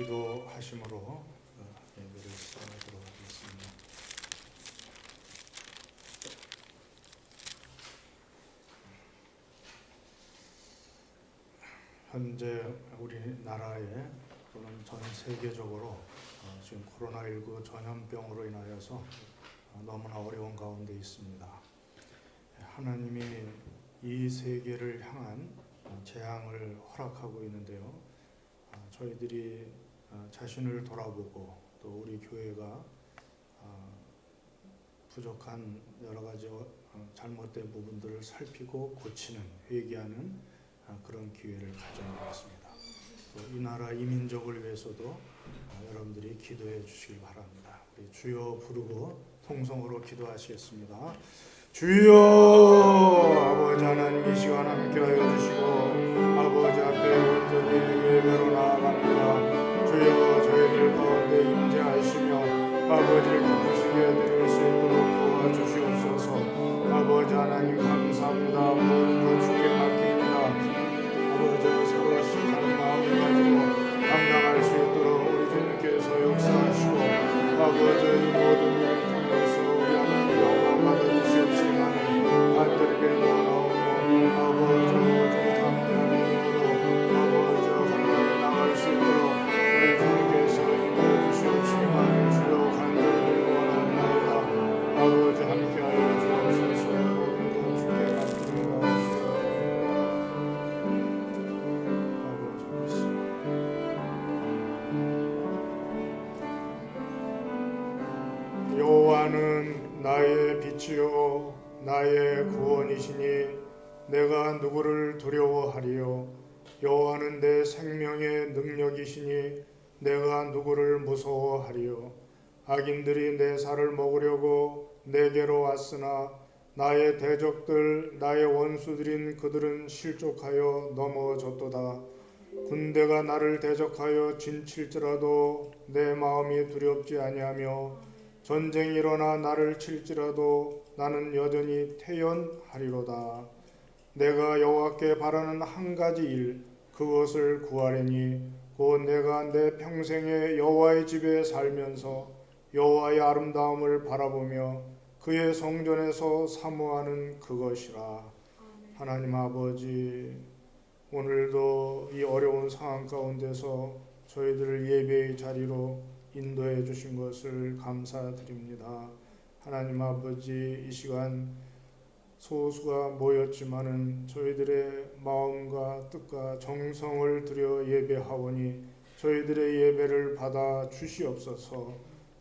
기도하심으로 예배를 시작하도록 하겠습니다. 현재 우리나라에 또는 전 세계적으로 지금 코로나19 전염병으로 인하여서 너무나 어려운 가운데 있습니다. 하나님이 이 세계를 향한 재앙을 허락하고 있는데요. 저희들이 자신을 돌아보고 또 우리 교회가 부족한 여러 가지 잘못된 부분들을 살피고 고치는, 회개하는 그런 기회를 가져야 되겠습니다. 또 이 나라 이 민족을 위해서도 여러분들이 기도해 주시길 바랍니다. 우리 주여 부르고 통성으로 기도하시겠습니다. 주여, 아버지 하나님, 이 시간 함께하여 주시고 아버지 앞에 온전히 예배로 나아갑니다. 주여, 저희들 가운데 임재하시며 아버지를 기쁘시게 드릴 수 있도록 도와주시옵소서. 아버지 하나님 감사합니다. 모든 것 주께 맡깁니다. 아버지, 서로 시작하는 마음을 가지고 감당할 수 있도록 우리 주님께서 역사하시고 아버지, 이 모든 일을 통해서 우리 하나님 영광 받아주시옵시면 간절히 빌고 나오며 아버지 오직 담대한 믿음으로 아버지 하나님 나갈 수 있도록 우리 주님께서 인도해 주시옵시면 주여 간절히 빌고 나옵나이다. 아버지 함께하여 주옵소서. 모든 것 주께 맡깁니다. 여호와는 나의 빛이요 나의 구원이시니 내가 누구를 두려워하리요. 여호와는 내 생명의 능력이시니 내가 누구를 무서워하리요. 악인들이 내 살을 먹으려고 내게로 왔으나 나의 대적들 나의 원수들인 그들은 실족하여 넘어졌도다. 군대가 나를 대적하여 진칠지라도 내 마음이 두렵지 아니하며 전쟁이 일어나 나를 칠지라도 나는 여전히 태연하리로다. 내가 여호와께 바라는 한 가지 일, 그것을 구하리니 곧 내가 내 평생에 여호와의 집에 살면서 여호와의 아름다움을 바라보며 그의 성전에서 사모하는 그것이라. 하나님 아버지, 오늘도 이 어려운 상황 가운데서 저희들을 예배의 자리로 인도해 주신 것을 감사드립니다. 하나님 아버지, 이 시간 소수가 모였지만은 저희들의 마음과 뜻과 정성을 들여 예배하오니 저희들의 예배를 받아 주시옵소서.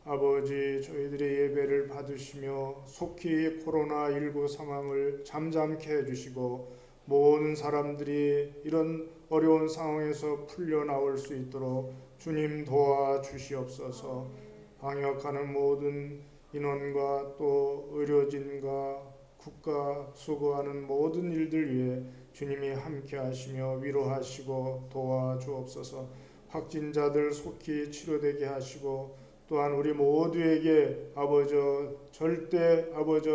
아버지, 저희들의 예배를 받으시며 속히 코로나19 상황을 잠잠케 해주시고 모든 사람들이 이런 어려운 상황에서 풀려나올 수 있도록 주님 도와주시옵소서. 방역하는 모든 인원과 또 의료진과 국가 수고하는 모든 일들 위해 주님이 함께 하시며 위로하시고 도와주옵소서. 확진자들 속히 치료되게 하시고 또한 우리 모두에게 아버지 절대 아버지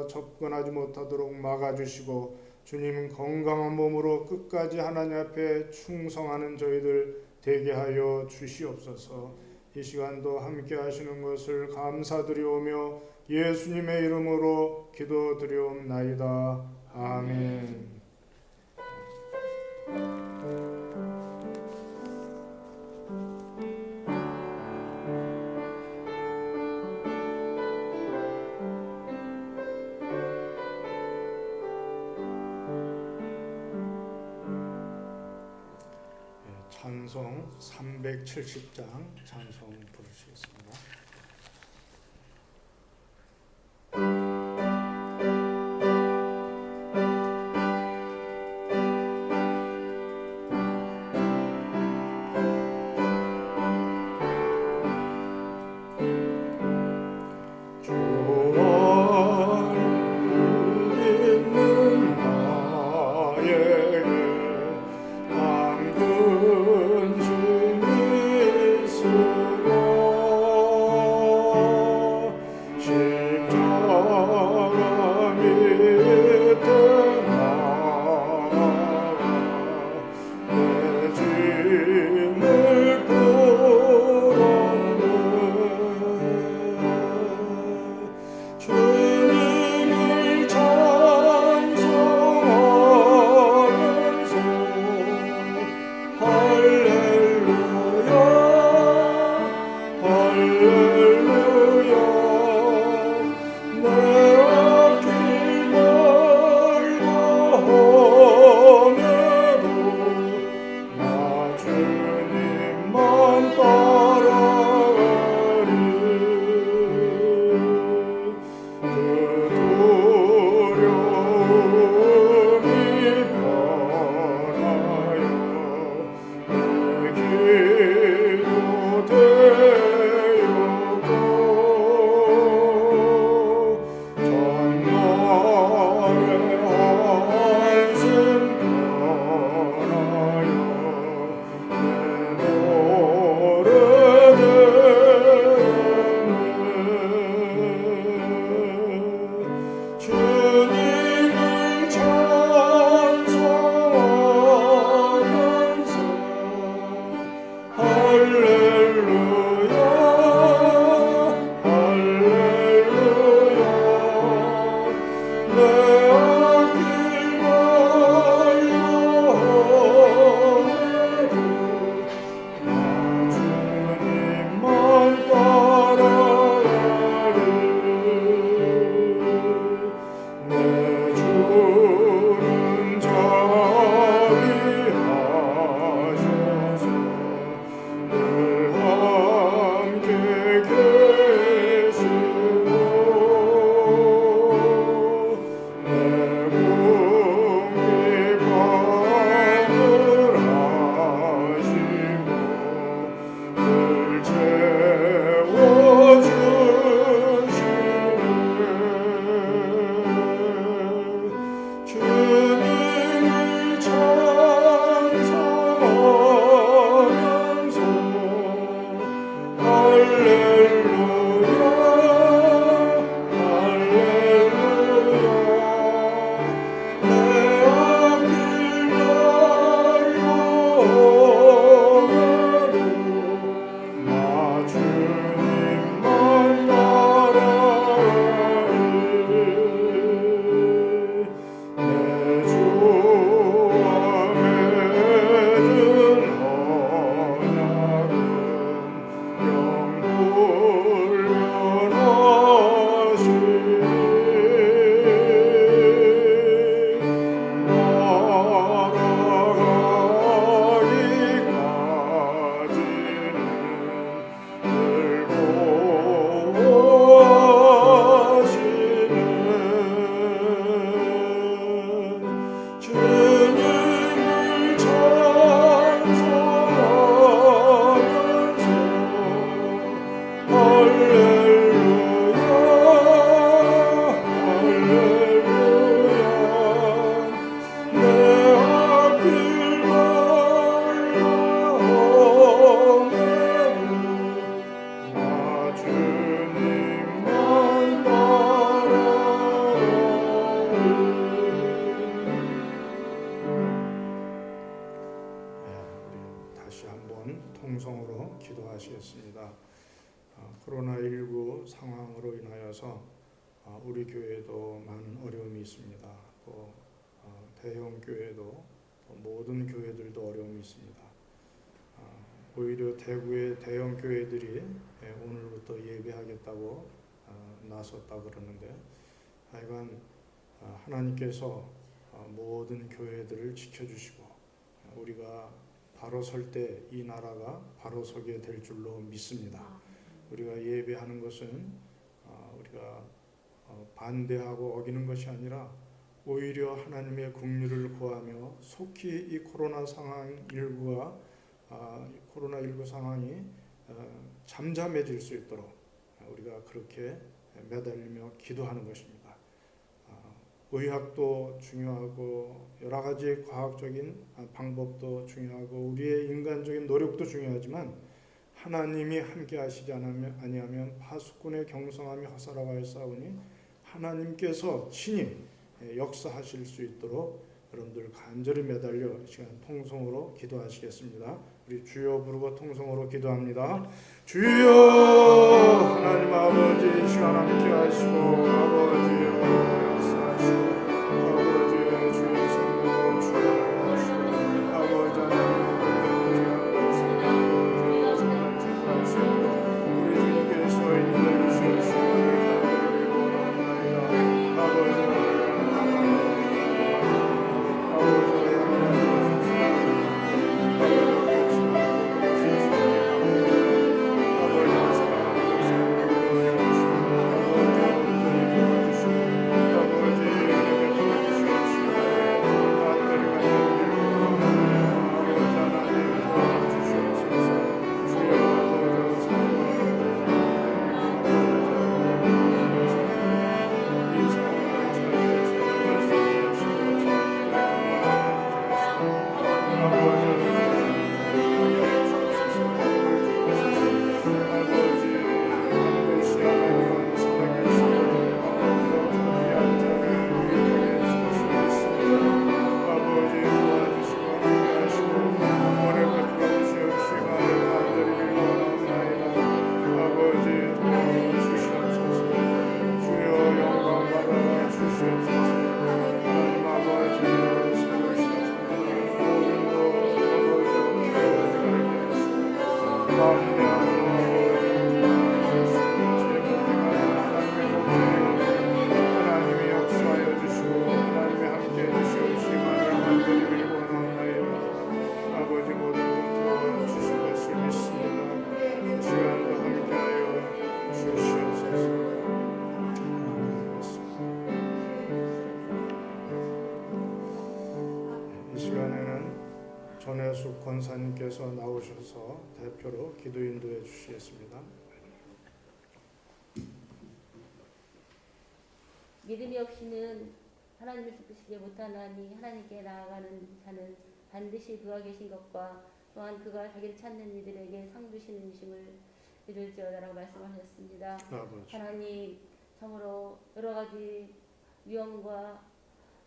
접근하지 못하도록 막아주시고 주님 건강한 몸으로 끝까지 하나님 앞에 충성하는 저희들 되게 하여 주시옵소서. 이 시간도 함께 하시는 것을 감사드리오며 예수님의 이름으로 기도드리옵나이다. 아멘. 찬송 370장 찬송 부르시겠습니다. 짐을 한번 통성으로 기도하시겠습니다. 코로나19 상황으로 인하여서 우리 교회도 많은 어려움이 있습니다. 또 대형 교회도 또 모든 교회들도 어려움이 있습니다. 오히려 대구의 대형 교회들이 오늘부터 예배하겠다고 나섰다 그러는데, 하여간 하나님께서 모든 교회들을 지켜주시고 우리가 바로 설 때 이 나라가 바로 서게 될 줄로 믿습니다. 우리가 예배하는 것은 우리가 반대하고 어기는 것이 아니라 오히려 하나님의 긍휼을 구하며 속히 이 코로나19 상황이 잠잠해질 수 있도록 우리가 그렇게 매달리며 기도하는 것입니다. 의학도 중요하고 여러 가지 과학적인 방법도 중요하고 우리의 인간적인 노력도 중요하지만 하나님이 함께 하시지 아니하면 파수꾼의 경성함이 허사라고 하였사오니 하나님께서 친히 역사하실 수 있도록 여러분들 간절히 매달려 시간 통성으로 기도하시겠습니다. 우리 주여 부르고 통성으로 기도합니다. 주여 하나님 아버지, 시간 함께 하시고 아버지 역사하시고 아버지 주의 성령으로 충만하시고 아버지 하나님 우리 주님께서 인도해 주시옵시고 전혜숙 권사님께서 나오셔서 대표로 기도 인도해 주시겠습니다. 믿음이 없이는 하나님을 기쁘시게 못하나니 하나님께 나아가는 자는 반드시 그가 계신 것과 또한 그가 자기를 찾는 이들에게 상 주시는 이심을 믿을지어다라고 말씀하셨습니다. 아버지. 하나님 참으로 여러 가지 위험과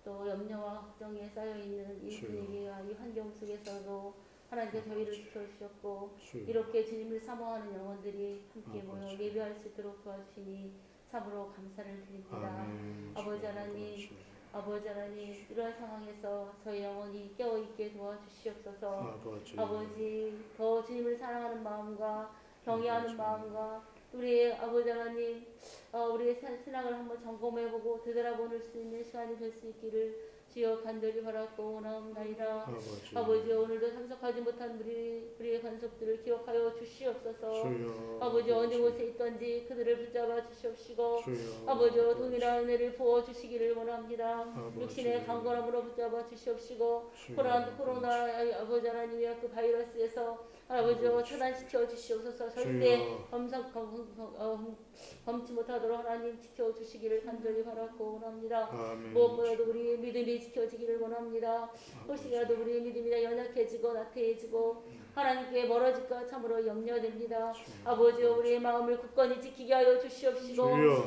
또 염려와 걱정에 쌓여있는 이 분위기와 이 환경 속에서도 하나님께 저희를 지켜주셨고 이렇게 주님을 사모하는 영혼들이 함께 모여 예배할 수 있도록 도와주시니 참으로 감사를 드립니다. 아버지 하나님 이러한 상황에서 저희 영혼이 깨어있게 도와주시옵소서. 아버지 더 주님을 사랑하는 마음과 경외하는 마음과 우리의 아버지 하나님 우리의 신앙을 한번 점검해보고 되돌아보는 수 있는 시간이 될 수 있기를 주여 간절히 바라고 원하옵나이다. 아버지 오늘도 참석하지 못한 우리의 관속들을 기억하여 주시옵소서. 아버지 어느 곳에 있던지 그들을 붙잡아 주시옵시고 아버지 동일한 은혜를 부어주시기를 원합니다. 육신의 강건함으로 붙잡아 주시옵시고 코로나 아버지 하나님의 그 바이러스에서 아버지 차단시켜 주시옵소서. 절대 범치 못하도록 하나님 지켜주시기를 간절히 바라고 원합니다. 무엇보다도 우리 믿음이 지켜지기를 원합니다. 혹시라도 우리의 믿음이 연약해지고 나태해지고 하나님께 멀어질까 참으로 염려됩니다. 아버지여 우리의 마음을 굳건히 지키게 하여 주시옵시고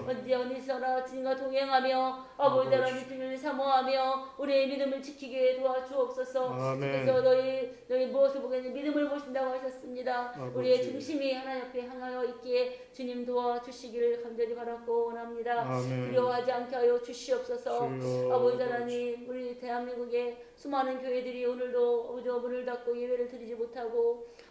언제 어디서나 주님과 동행하며 아버지 하나님 주님을 사모하며 우리의 믿음을 지키게 도와주옵소서. 그래서 너희 무엇을 보겠니 믿음을 보신다고 하셨습니다. 우리의 중심이 하나님 앞에 향하여 있기에 주님 도와주시기를 간절히 바라고 원합니다. 두려워하지 않게 하여 주시옵소서. 아버지 하나님 우리 대한민국의 수많은 교회들이 오늘도 아버지 문을 닫고 예배를 드리지 못하고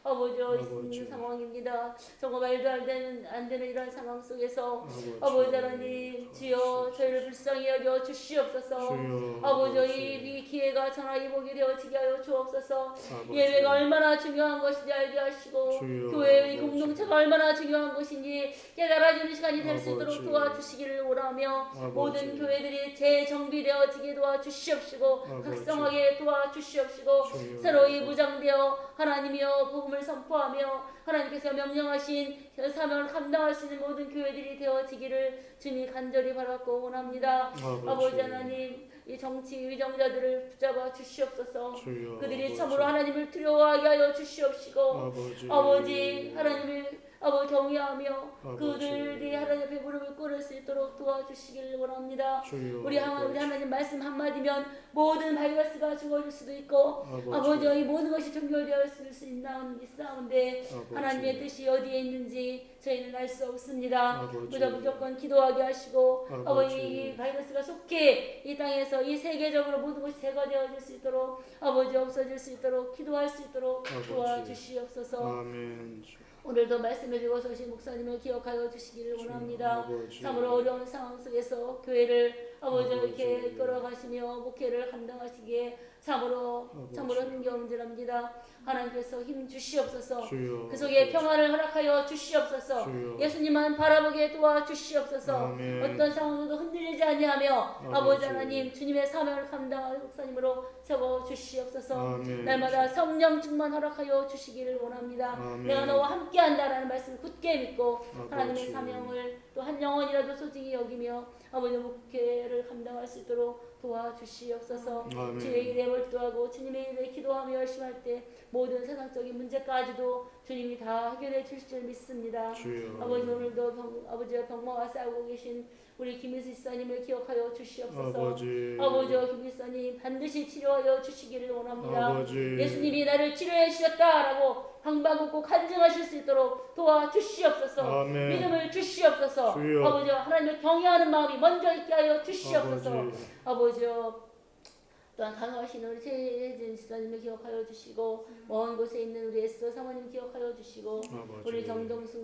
아버지 있는 상황입니다. 정말 말도 안 되는 이런 상황 속에서 아버지 하나님 주여 저희를 불쌍히 여겨 주시옵소서. 아버지 이 기회가 전하이 보게 되어지게 하여 주옵소서. 예배가 얼마나 중요한 것인지 알게 하시고 교회의 공동체가 얼마나 중요한 것인지 깨달아지는 시간이 될 수 있도록 도와주시기를 원하며 모든 교회들이 재정비되어지게 도와주시옵시고 각성하게 도와주시옵시고 새로이 무장되어 하나님이여 복음을 선포하며 하나님께서 명령하신 사명을 감당할 수 있는 모든 교회들이 되어지기를 주님 간절히 바라고 원합니다. 아버지 하나님 이 정치 위정자들을 붙잡아 주시옵소서. 그들이 참으로 하나님을 두려워하게 하여 주시옵시고 아버지 하나님을 경외하며 그들이 하나님 앞에 무릎을 꿇을 수 있도록 도와주시기를 원합니다. 우리 하나님 말씀 한마디면 모든 바이러스가 죽어질 수도 있고 아버지 이 모든 것이 종결되었을 수 있사온데 하나님의 뜻이 어디에 있는지 저희는 알 수 없습니다. 무조건 기도하게 하시고 아버지 이 바이러스가 속히 이 땅에서 이 세계적으로 모든 것이 제거되어질 수 있도록 아버지 없어질 수 있도록 기도할 수 있도록 도와주시옵소서. 아멘. 오늘도 말씀을 주고서 오신 목사님을 기억하여 주시기를 원합니다. 참으로 어려운 상황 속에서 교회를 아버지 이렇게 끌어가시며 목회를 감당하시기에 참으로 힘겨운지랍니다. 하나님께서 힘 주시옵소서. 그 속에 평안을 허락하여 주시옵소서. 예수님만 바라보게 도와주시옵소서. 어떤 상황에도 흔들리지 아니하며 아버지 하나님 주님의 사명을 감당할 목사님으로 세워 주시옵소서. 날마다 성령 충만 허락하여 주시기를 원합니다. 내가 너와 함께한다라는 말씀을 굳게 믿고 하나님의 사명을 또 한 영혼이라도 소중히 여기며 아버지 목회를 감당할 수 있도록 도와주시옵소서. 주의 이름을 기도하고 주님의 이름에 기도하며 열심히 할 때 모든 세상적인 문제까지도 주님이 다 해결해 주실 줄 믿습니다. 아버지 오늘도 아버지와 병마와 싸우고 계신 우리 김일수 지사님을 기억하여 주시옵소서. 아버지와 김일사님 반드시 치료하여 주시기를 원합니다. 예수님이 나를 치료해 주셨다라고 방방곡곡 간증하실 수 있도록 도와주시옵소서. 믿음을 주시옵소서. 아버지와 하나님을 경외하는 마음이 먼저 있게 하여 주시옵소서. 아버지여 또한 강화하시는 우리 최혜진 지사님을 기억하여 주시고 먼 곳에 있는 우리 에스더 사모님 기억하여 주시고 우리 정동순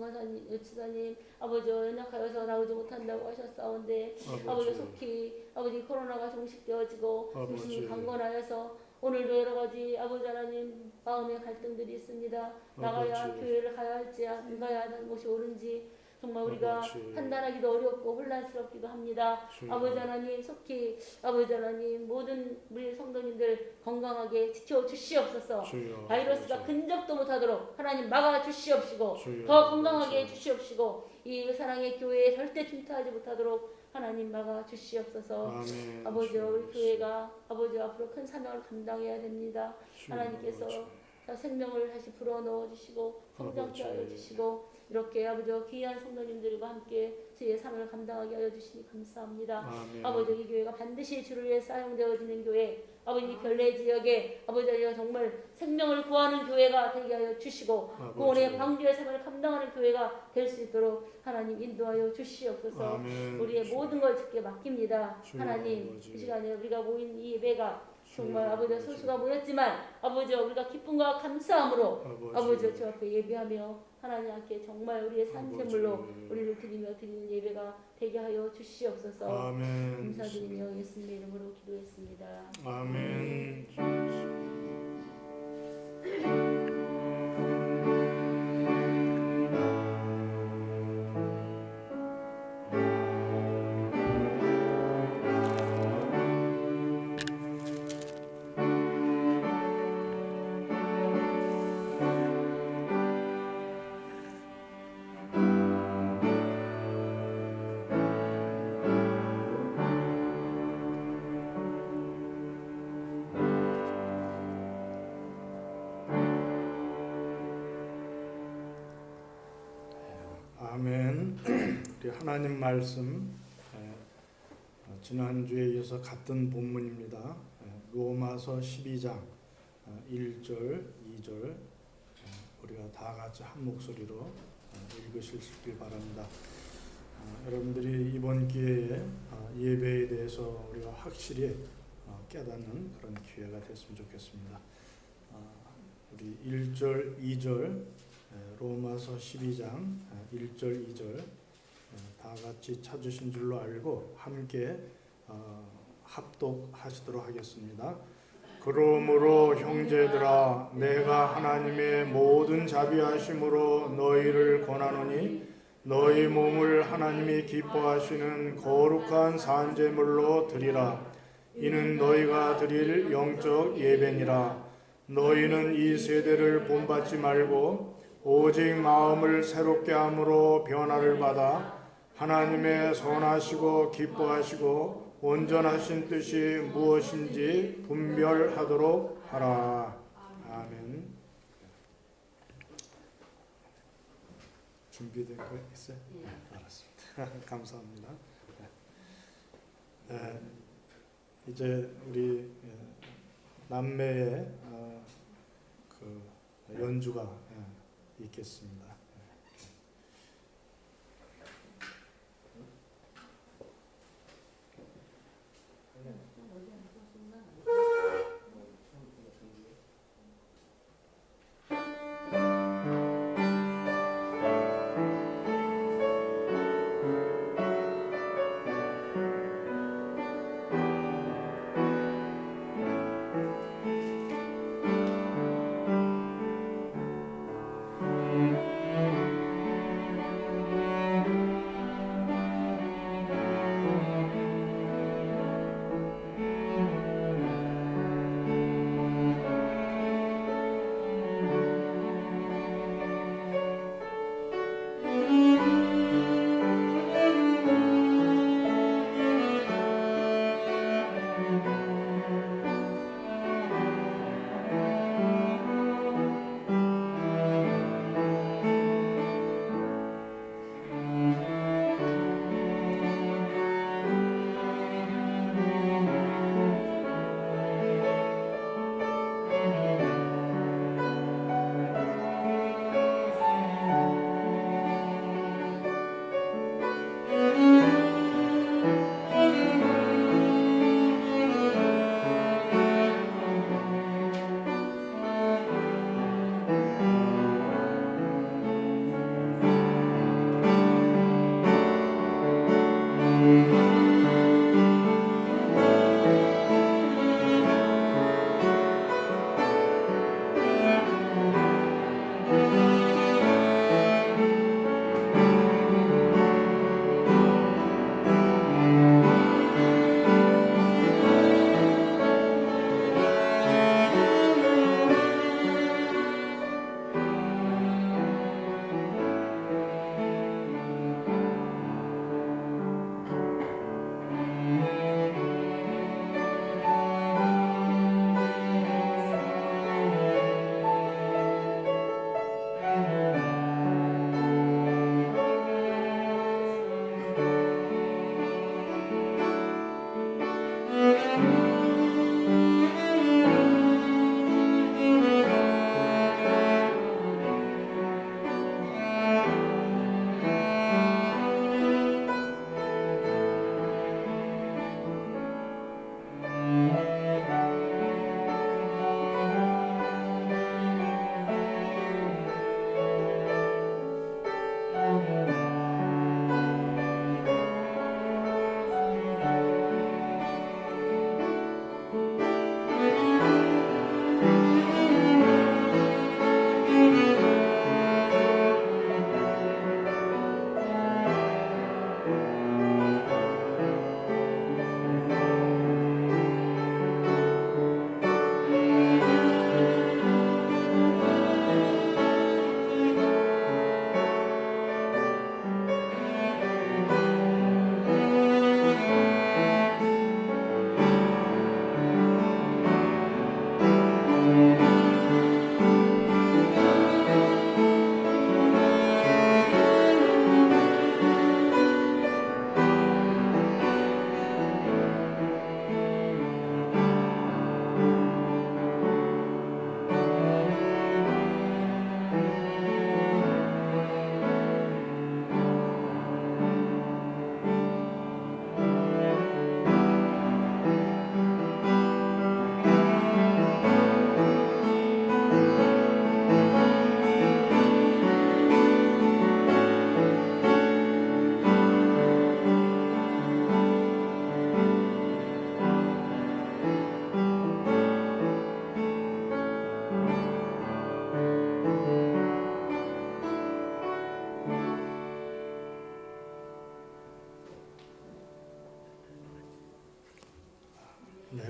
지사님 아버지 연약하여서 나오지 못한다고 하셨사온데 아버지 속히 아버지 코로나가 종식되어지고 무슨 강건하여서 오늘도 여러 가지 아버지 하나님 마음의 갈등들이 있습니다. 나가야 교회를 가야 할지 안 가야 하는 것이 옳은지 정말 우리가 판단하기도 어렵고 혼란스럽기도 합니다. 아버지 하나님 속히 아버지 하나님 모든 우리 성도님들 건강하게 지켜주시옵소서. 바이러스가 근접도 못하도록 하나님 막아주시옵시고 더 건강하게 해주시옵시고 이 사랑의 교회에 절대 침투하지 못하도록 하나님 막아주시옵소서. 아버지 우리 교회가 아버지 앞으로 큰 사명을 감당해야 됩니다. 하나님께서 생명을 다시 불어넣어 주시고 성장케 하여 주시고 이렇게 아버지 귀한 성도님들과 함께 주의 사명을 감당하게 하여 주시니 감사합니다. 아버지 이 교회가 반드시 주를 위해 사용되어지는 교회 아버지 별내 지역에 아버지가 정말 생명을 구하는 교회가 되게 하여 주시고 구원의 방주의 사명을 감당하는 교회가 될 수 있도록 하나님 인도하여 주시옵소서. 우리의 모든 걸 주께 맡깁니다. 하나님 이 시간에 우리가 모인 이 예배가 정말 아버지 소수가 모였지만 아버지 우리가 기쁨과 감사함으로 아버지 주 앞에 예배하며 하나님 함께 정말 우리의 산재물로 우리를 드리며 드리는 예배가 되게 하여 주시옵소서. 감사드리며 예수님의 이름으로 기도했습니다. 아멘. 우리 하나님 말씀 지난주에 이어서 같은 본문입니다. 로마서 12장 1절, 2절 우리가 다 같이 한 목소리로 읽으실 바랍니다. 여러분들이 이번 기회에 예배에 대해서 우리가 확실히 깨닫는 그런 기회가 됐으면 좋겠습니다. 우리 1절, 2절 로마서 12장 1절, 2절 다 같이 찾으신 줄로 알고 함께 합독하시도록 하겠습니다. 그러므로 형제들아 내가 하나님의 모든 자비하심으로 너희를 권하노니 너희 몸을 하나님이 기뻐하시는 거룩한 산제물로 드리라. 이는 너희가 드릴 영적 예배니라. 너희는 이 세대를 본받지 말고 오직 마음을 새롭게 함으로 변화를 받아 하나님의 선하시고 기뻐하시고 온전하신 뜻이 무엇인지 분별하도록 하라. 아멘. 준비된 거 있어요? 네, 알았습니다. 감사합니다. 이제 우리 남매의 그 연주가 있겠습니다.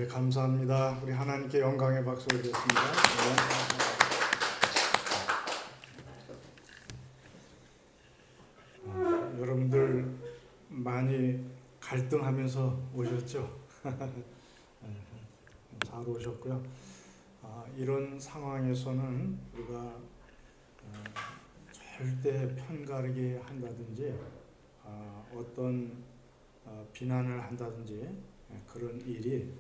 네, 감사합니다. 우리 하나님께 영광의 박수 드리겠습니다. 여러분들 많이 갈등하면서 오셨죠? 잘 오셨고요. 이런 상황에서는 우리가 절대 편가르게 한다든지 어떤 비난을 한다든지 그런 일이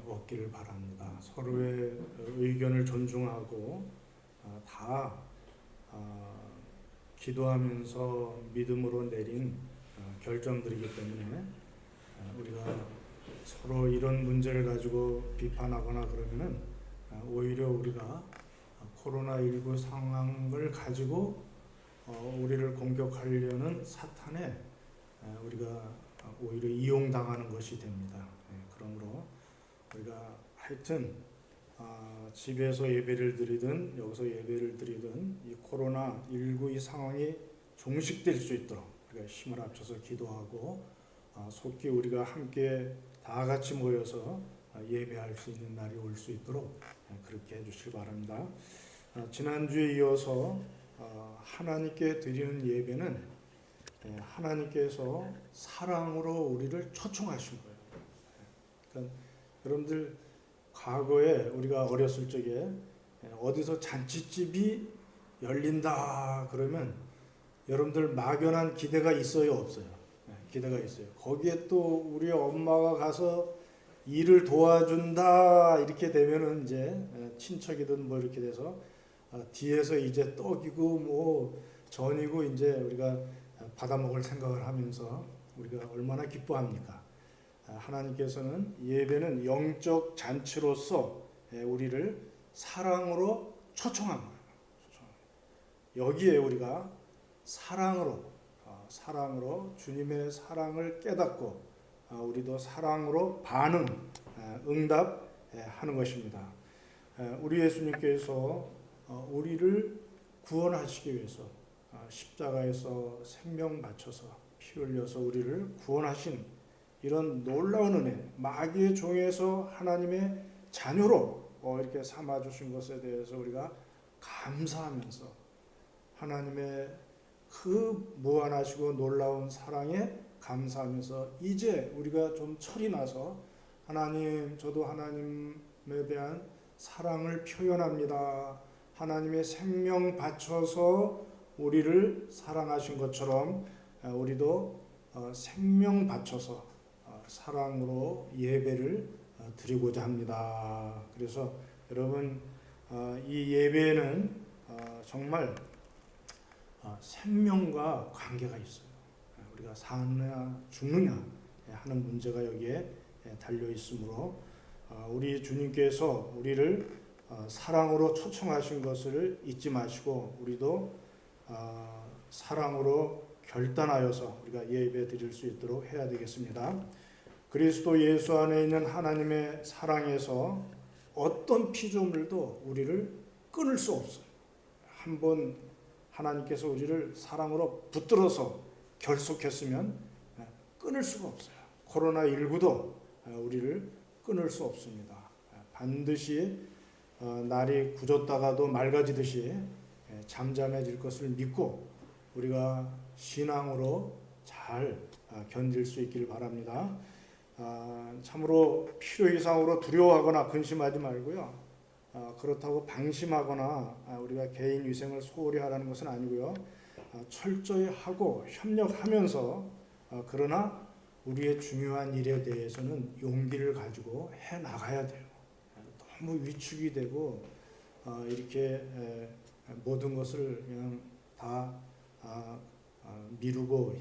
없기를 바랍니다. 서로의 의견을 존중하고 다 기도하면서 믿음으로 내린 결정들이기 때문에 우리가 서로 이런 문제를 가지고 비판하거나 그러면은 오히려 우리가 코로나19 상황을 가지고 우리를 공격하려는 사탄에 우리가 오히려 이용당하는 것이 됩니다. 그러므로 우리가 하여튼 집에서 예배를 드리든 여기서 예배를 드리든 이 코로나19 이 상황이 종식될 수 있도록 우리가 힘을 합쳐서 기도하고 속히 우리가 함께 다 같이 모여서 예배할 수 있는 날이 올 수 있도록 그렇게 해주시기 바랍니다. 지난주에 이어서 하나님께 드리는 예배는 하나님께서 사랑으로 우리를 초청하신 거예요. 그러니까 여러분들 과거에 우리가 어렸을 적에 어디서 잔치집이 열린다 그러면 여러분들 막연한 기대가 있어요, 없어요? 기대가 있어요. 거기에 또 우리 엄마가 가서 일을 도와준다 이렇게 되면은 이제 친척이든 뭐 이렇게 돼서 뒤에서 이제 떡이고 뭐 전이고 이제 우리가 받아 먹을 생각을 하면서 우리가 얼마나 기뻐합니까? 하나님께서는 예배는 영적 잔치로서 우리를 사랑으로 초청한 거예요. 여기에 우리가 사랑으로 주님의 사랑을 깨닫고 우리도 사랑으로 반응, 응답하는 것입니다. 우리 예수님께서 우리를 구원하시기 위해서 십자가에서 생명 바쳐서 피 흘려서 우리를 구원하신 이런 놀라운 은혜, 마귀의 종에서 하나님의 자녀로 이렇게 삼아주신 것에 대해서 우리가 감사하면서 하나님의 그 무한하시고 놀라운 사랑에 감사하면서 이제 우리가 좀 철이 나서 하나님, 저도 하나님에 대한 사랑을 표현합니다. 하나님의 생명 바쳐서 우리를 사랑하신 것처럼 우리도 생명 바쳐서 사랑으로 예배를 드리고자 합니다. 그래서 여러분 이 예배는 정말 생명과 관계가 있어요. 우리가 사느냐 죽느냐 하는 문제가 여기에 달려 있으므로 우리 주님께서 우리를 사랑으로 초청하신 것을 잊지 마시고 우리도 사랑으로 결단하여서 우리가 예배 드릴 수 있도록 해야 되겠습니다. 그리스도 예수 안에 있는 하나님의 사랑에서 어떤 피조물도 우리를 끊을 수 없어요. 한번 하나님께서 우리를 사랑으로 붙들어서 결속했으면 끊을 수가 없어요. 코로나19도 우리를 끊을 수 없습니다. 반드시 날이 굳었다가도 맑아지듯이 잠잠해질 것을 믿고 우리가 신앙으로 잘 견딜 수 있기를 바랍니다. 참으로 필요 이상으로 두려워하거나 근심하지 말고요. 그렇다고 방심하거나 우리가 개인 위생을 소홀히 하라는 것은 아니고요. 철저히 하고 협력하면서 그러나 우리의 중요한 일에 대해서는 용기를 가지고 해 나가야 돼요. 너무 위축이 되고 이렇게 모든 것을 그냥 다 미루고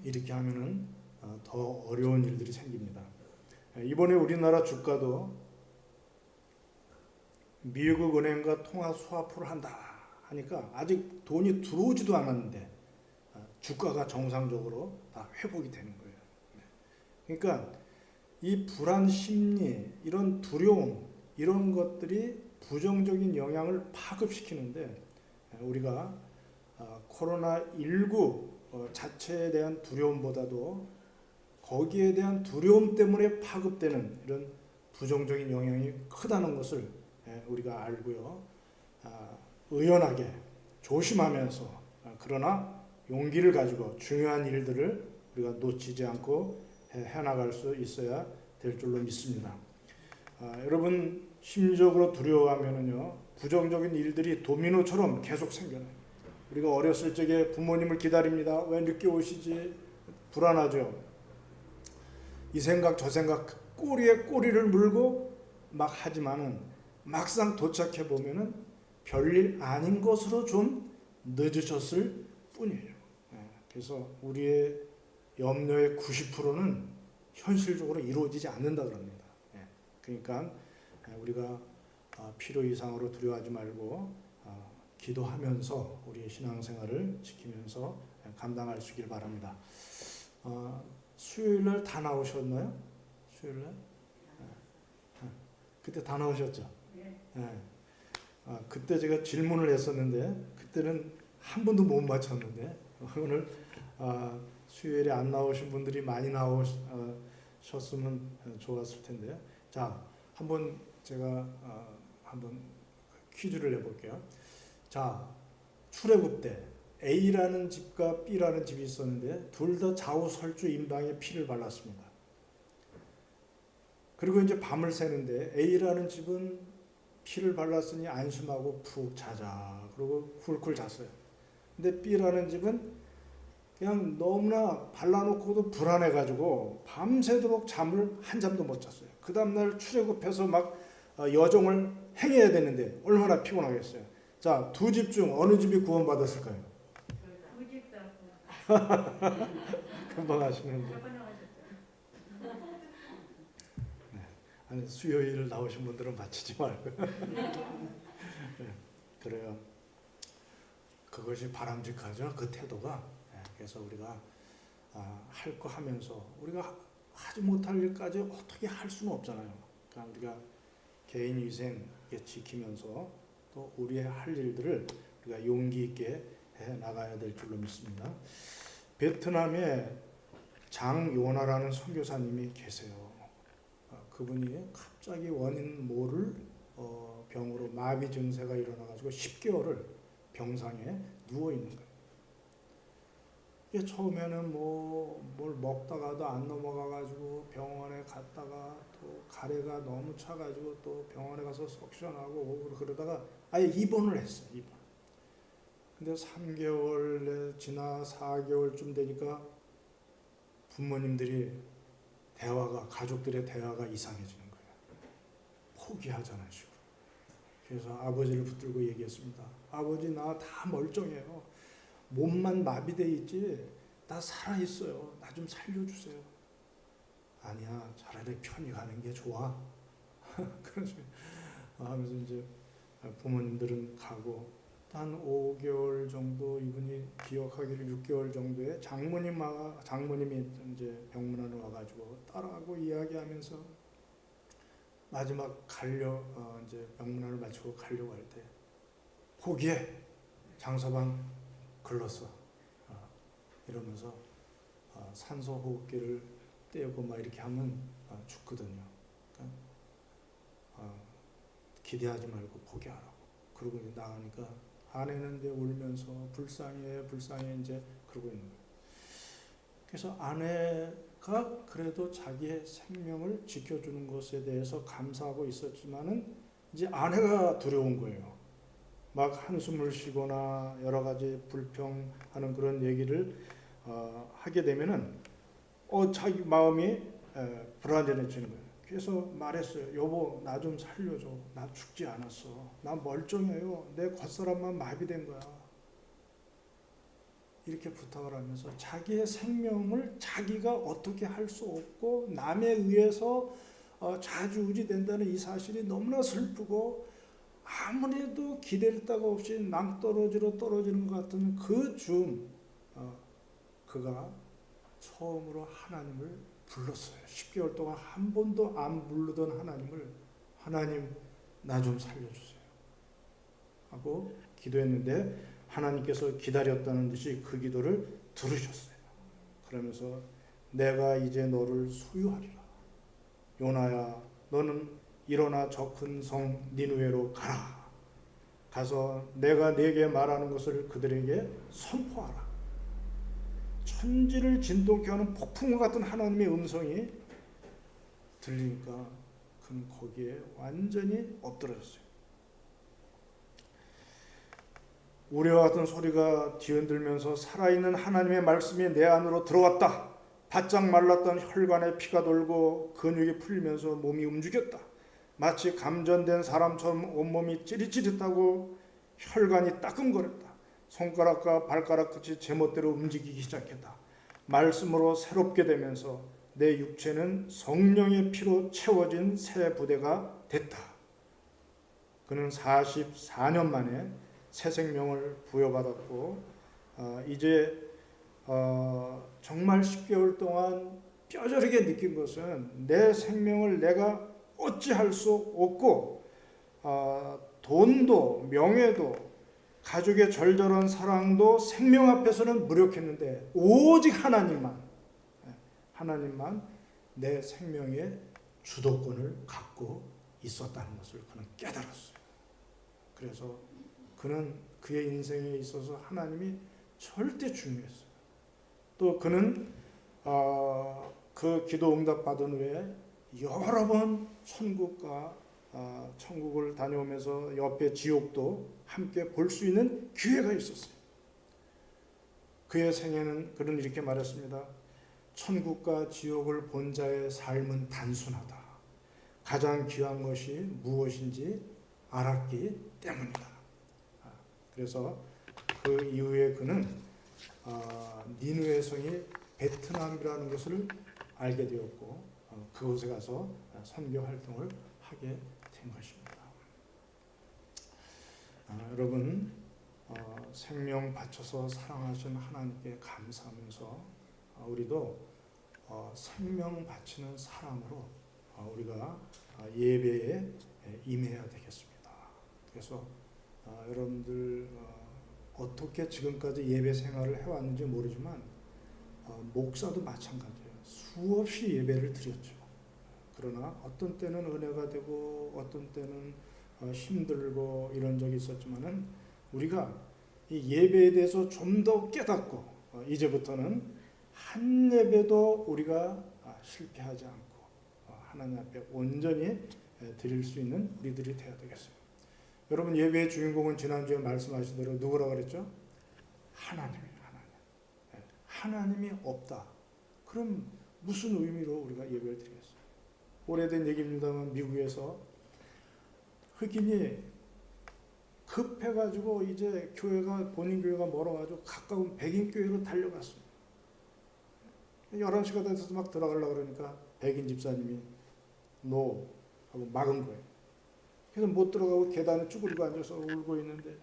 이렇게 하면은 더 어려운 일들이 생깁니다. 이번에 우리나라 주가도 미국 은행과 통화 스와프를 한다 하니까 아직 돈이 들어오지도 않았는데 주가가 정상적으로 다 회복이 되는 거예요. 그러니까 이 불안 심리, 이런 두려움, 이런 것들이 부정적인 영향을 파급시키는데 우리가 코로나19 자체에 대한 두려움보다도 거기에 대한 두려움 때문에 파급되는 이런 부정적인 영향이 크다는 것을 우리가 알고요. 의연하게 조심하면서 그러나 용기를 가지고 중요한 일들을 우리가 놓치지 않고 해나갈 수 있어야 될 줄로 믿습니다. 여러분 심리적으로 두려워하면은요 부정적인 일들이 도미노처럼 계속 생겨나요. 우리가 어렸을 적에 부모님을 기다립니다. 왜 늦게 오시지? 불안하죠. 이 생각 저 생각 꼬리에 꼬리를 물고 막 하지만은 막상 도착해 보면은 별일 아닌 것으로 좀 늦으셨을 뿐이에요. 그래서 우리의 염려의 90%는 현실적으로 이루어지지 않는다 그럽니다. 그러니까 우리가 필요 이상으로 두려워하지 말고 기도하면서 우리의 신앙생활을 지키면서 감당할 수 있길 바랍니다. 수요일날 다 나오셨나요? 수요일날? 그때 다 나오셨죠? 네. 그때 제가 질문을 했었는데 그때는 한 번도 못 맞췄는데 오늘 수요일에 안 나오신 분들이 많이 나오셨으면 좋았을 텐데 자 한번 제가 한번 퀴즈를 내볼게요. 자 출애굽 때 A라는 집과 B라는 집이 있었는데 둘 다 좌우설주 임방에 피를 발랐습니다. 그리고 이제 밤을 새는데 A라는 집은 피를 발랐으니 안심하고 푹 자자 그러고 쿨쿨 잤어요. 근데 B라는 집은 그냥 너무나 발라놓고도 불안해가지고 밤새도록 잠을 한 잠도 못 잤어요. 그 다음날 출애굽해서 막 여정을 행해야 되는데 얼마나 피곤하겠어요. 자, 두 집 중 어느 집이 구원받았을까요? 두 집 다. 금방 하시는데. 네. 아니, 수요일 나오신 분들은 맞히지 말고. 네, 그래요. 그것이 바람직하죠. 그 태도가. 네, 그래서 우리가 할 거 하면서 우리가 하지 못할 일까지 어떻게 할 수는 없잖아요. 그러니까 우리가 개인 위생 지키면서 또 우리의 할 일들을 우리가 용기 있게 해 나가야 될 줄로 믿습니다. 베트남에 장요나라는 선교사님이 계세요. 그분이 갑자기 원인 모를 병으로 마비 증세가 일어나가지고 10개월을 병상에 누워 있는 거예요. 처음에는 뭘 먹다가도 안 넘어가가지고 병원에 갔다가 또 가래가 너무 차가지고 또 병원에 가서 석션하고 오고 그러다가 아예 입원을 했어요. 입원. 근데 3개월 지나 4개월쯤 되니까 부모님들이 가족들의 대화가 이상해지는 거예요. 포기하자는 식으로. 그래서 아버지를 붙들고 얘기했습니다. 아버지 나 다 멀쩡해요. 몸만 마비돼 있지 나 살아있어요. 나 좀 살려주세요. 아니야 차라리 편히 가는 게 좋아. 그러죠. 하면서 이제 부모님들은 가고 한 5개월 정도 이분이 기억하기를 6개월 정도에 장모님이 이제 병문안에 와가지고 딸하고 이야기하면서 마지막 이제 병문안을 마치고 가려고 할 때 포기해 장서방 글렀어. 이러면서 산소 호흡기를 떼고 막 이렇게 하면 죽거든요. 그러니까 기대하지 말고 포기하라고. 그러고 나가니까 아내는 이제 울면서 불쌍해 이제 그러고 있는 거예요. 그래서 아내가 그래도 자기의 생명을 지켜주는 것에 대해서 감사하고 있었지만은 이제 아내가 두려운 거예요. 막 한숨을 쉬거나 여러 가지 불평하는 그런 얘기를 하게 되면은 자기 마음이 불안해지는 거예요. 그래서 말했어요. 여보 나 좀 살려줘. 나 죽지 않았어. 나 멀쩡해요. 내 겉사람만 마비된 거야. 이렇게 부탁을 하면서 자기의 생명을 자기가 어떻게 할 수 없고 남에 의해서 좌지우지된다는 이 사실이 너무나 슬프고 아무래도 기댈 데가 없이 낭떠러지로 떨어지는 것 같은 그 중 그가 처음으로 하나님을 불렀어요. 10개월 동안 한 번도 안 부르던 하나님을 하나님 나 좀 살려주세요 하고 기도했는데 하나님께서 기다렸다는 듯이 그 기도를 들으셨어요. 그러면서 내가 이제 너를 소유하리라. 요나야 너는 일어나 저 큰 성 니느웨로 가라. 가서 내가 네게 말하는 것을 그들에게 선포하라. 천지를 진동케 하는 폭풍과 같은 하나님의 음성이 들리니까 그는 거기에 완전히 엎드러졌어요. 우레와 같은 소리가 뒤흔들면서 살아있는 하나님의 말씀이 내 안으로 들어왔다. 바짝 말랐던 혈관에 피가 돌고 근육이 풀리면서 몸이 움직였다. 마치 감전된 사람처럼 온몸이 찌릿찌릿하고 혈관이 따끔거렸다. 손가락과 발가락 끝이 제멋대로 움직이기 시작했다. 말씀으로 새롭게 되면서 내 육체는 성령의 피로 채워진 새 부대가 됐다. 그는 44년 만에 새 생명을 부여받았고 이제 정말 10개월 동안 뼈저리게 느낀 것은 내 생명을 내가 어찌할 수 없고 돈도 명예도 가족의 절절한 사랑도 생명 앞에서는 무력했는데 오직 하나님만 내 생명의 주도권을 갖고 있었다는 것을 그는 깨달았어요. 그래서 그는 그의 인생에 있어서 하나님이 절대 중요했어요. 또 그는 그 기도 응답 받은 후에 여러 번 천국을 다녀오면서 옆에 지옥도 함께 볼 수 있는 기회가 있었어요. 그의 생애는 그는 이렇게 말했습니다. 천국과 지옥을 본 자의 삶은 단순하다. 가장 귀한 것이 무엇인지 알았기 때문이다. 그래서 그 이후에 그는 니느웨 성이 베트남이라는 것을 알게 되었고 그곳에 가서 선교 활동을 하게 된 것입니다. 여러분 생명 바쳐서 사랑하신 하나님께 감사하면서 우리도 생명 바치는 사람으로 우리가 예배에 임해야 되겠습니다. 그래서 여러분들 어떻게 지금까지 예배 생활을 해왔는지 모르지만 목사도 마찬가지예요. 수없이 예배를 드렸죠. 그러나 어떤 때는 은혜가 되고 어떤 때는 힘들고 이런 적이 있었지만은 우리가 이 예배에 대해서 좀 더 깨닫고 이제부터는 한 예배도 우리가 실패하지 않고 하나님 앞에 온전히 드릴 수 있는 우리들이 되어야 되겠습니다. 여러분 예배의 주인공은 지난주에 말씀하신 대로 누구라고 그랬죠? 하나님이에요. 하나님이 없다. 그럼 무슨 의미로 우리가 예배를 드리겠어요? 오래된 얘기입니다만 미국에서 흑인이 급해가지고 이제 본인 교회가 멀어가지고 가까운 백인 교회로 달려갔습니다. 11시가 돼서 막 들어가려고 그러니까 백인 집사님이 노 하고 막은 거예요. 그래서 못 들어가고 계단에 쭈그리고 앉아서 울고 있는데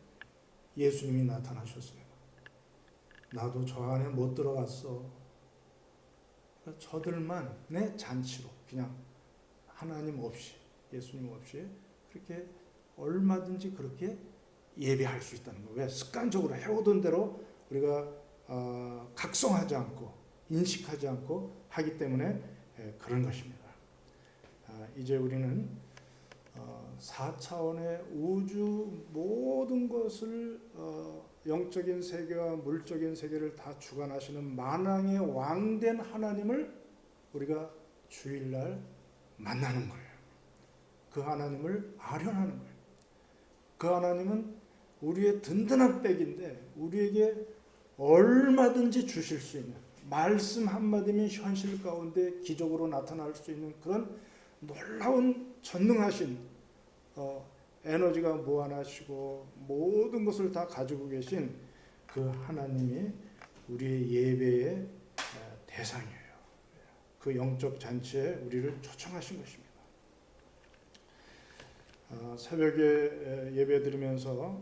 예수님이 나타나셨어요. 나도 저 안에 못 들어갔어. 그러니까 저들만 내 잔치로 그냥 하나님 없이 예수님 없이 그렇게 얼마든지 그렇게 예배할 수 있다는 거예요. 왜? 습관적으로 해오던 대로 우리가 각성하지 않고 인식하지 않고 하기 때문에 그런 것입니다. 이제 우리는 4차원의 우주 모든 것을 영적인 세계와 물적인 세계를 다 주관하시는 만왕의 왕된 하나님을 우리가 주일날 만나는 거예요. 그 하나님을 아련하는 거예요. 그 하나님은 우리의 든든한 백인데 우리에게 얼마든지 주실 수 있는 말씀 한마디면 현실 가운데 기적으로 나타날 수 있는 그런 놀라운 전능하신 에너지가 무한하시고 모든 것을 다 가지고 계신 그 하나님이 우리의 예배의 대상이에요. 그 영적 잔치에 우리를 초청하신 것입니다. 새벽에 예배 드리면서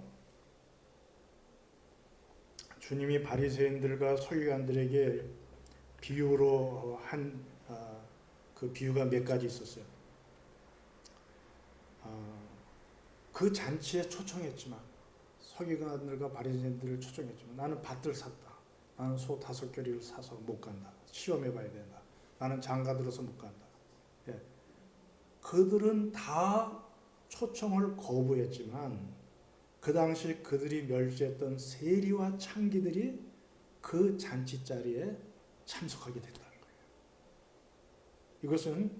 주님이 바리새인들과 서기관들에게 비유로 한 그 비유가 몇 가지 있었어요. 그 잔치에 초청했지만 서기관들과 바리새인들을 초청했지만 나는 밭을 샀다. 나는 소 5겨리를 사서 못 간다. 시험해 봐야 된다. 나는 장가 들어서 못 간다. 예. 그들은 다 초청을 거부했지만 그 당시 그들이 멸시했던 세리와 창기들이 그 잔치 자리에 참석하게 됐다는 거예요. 이것은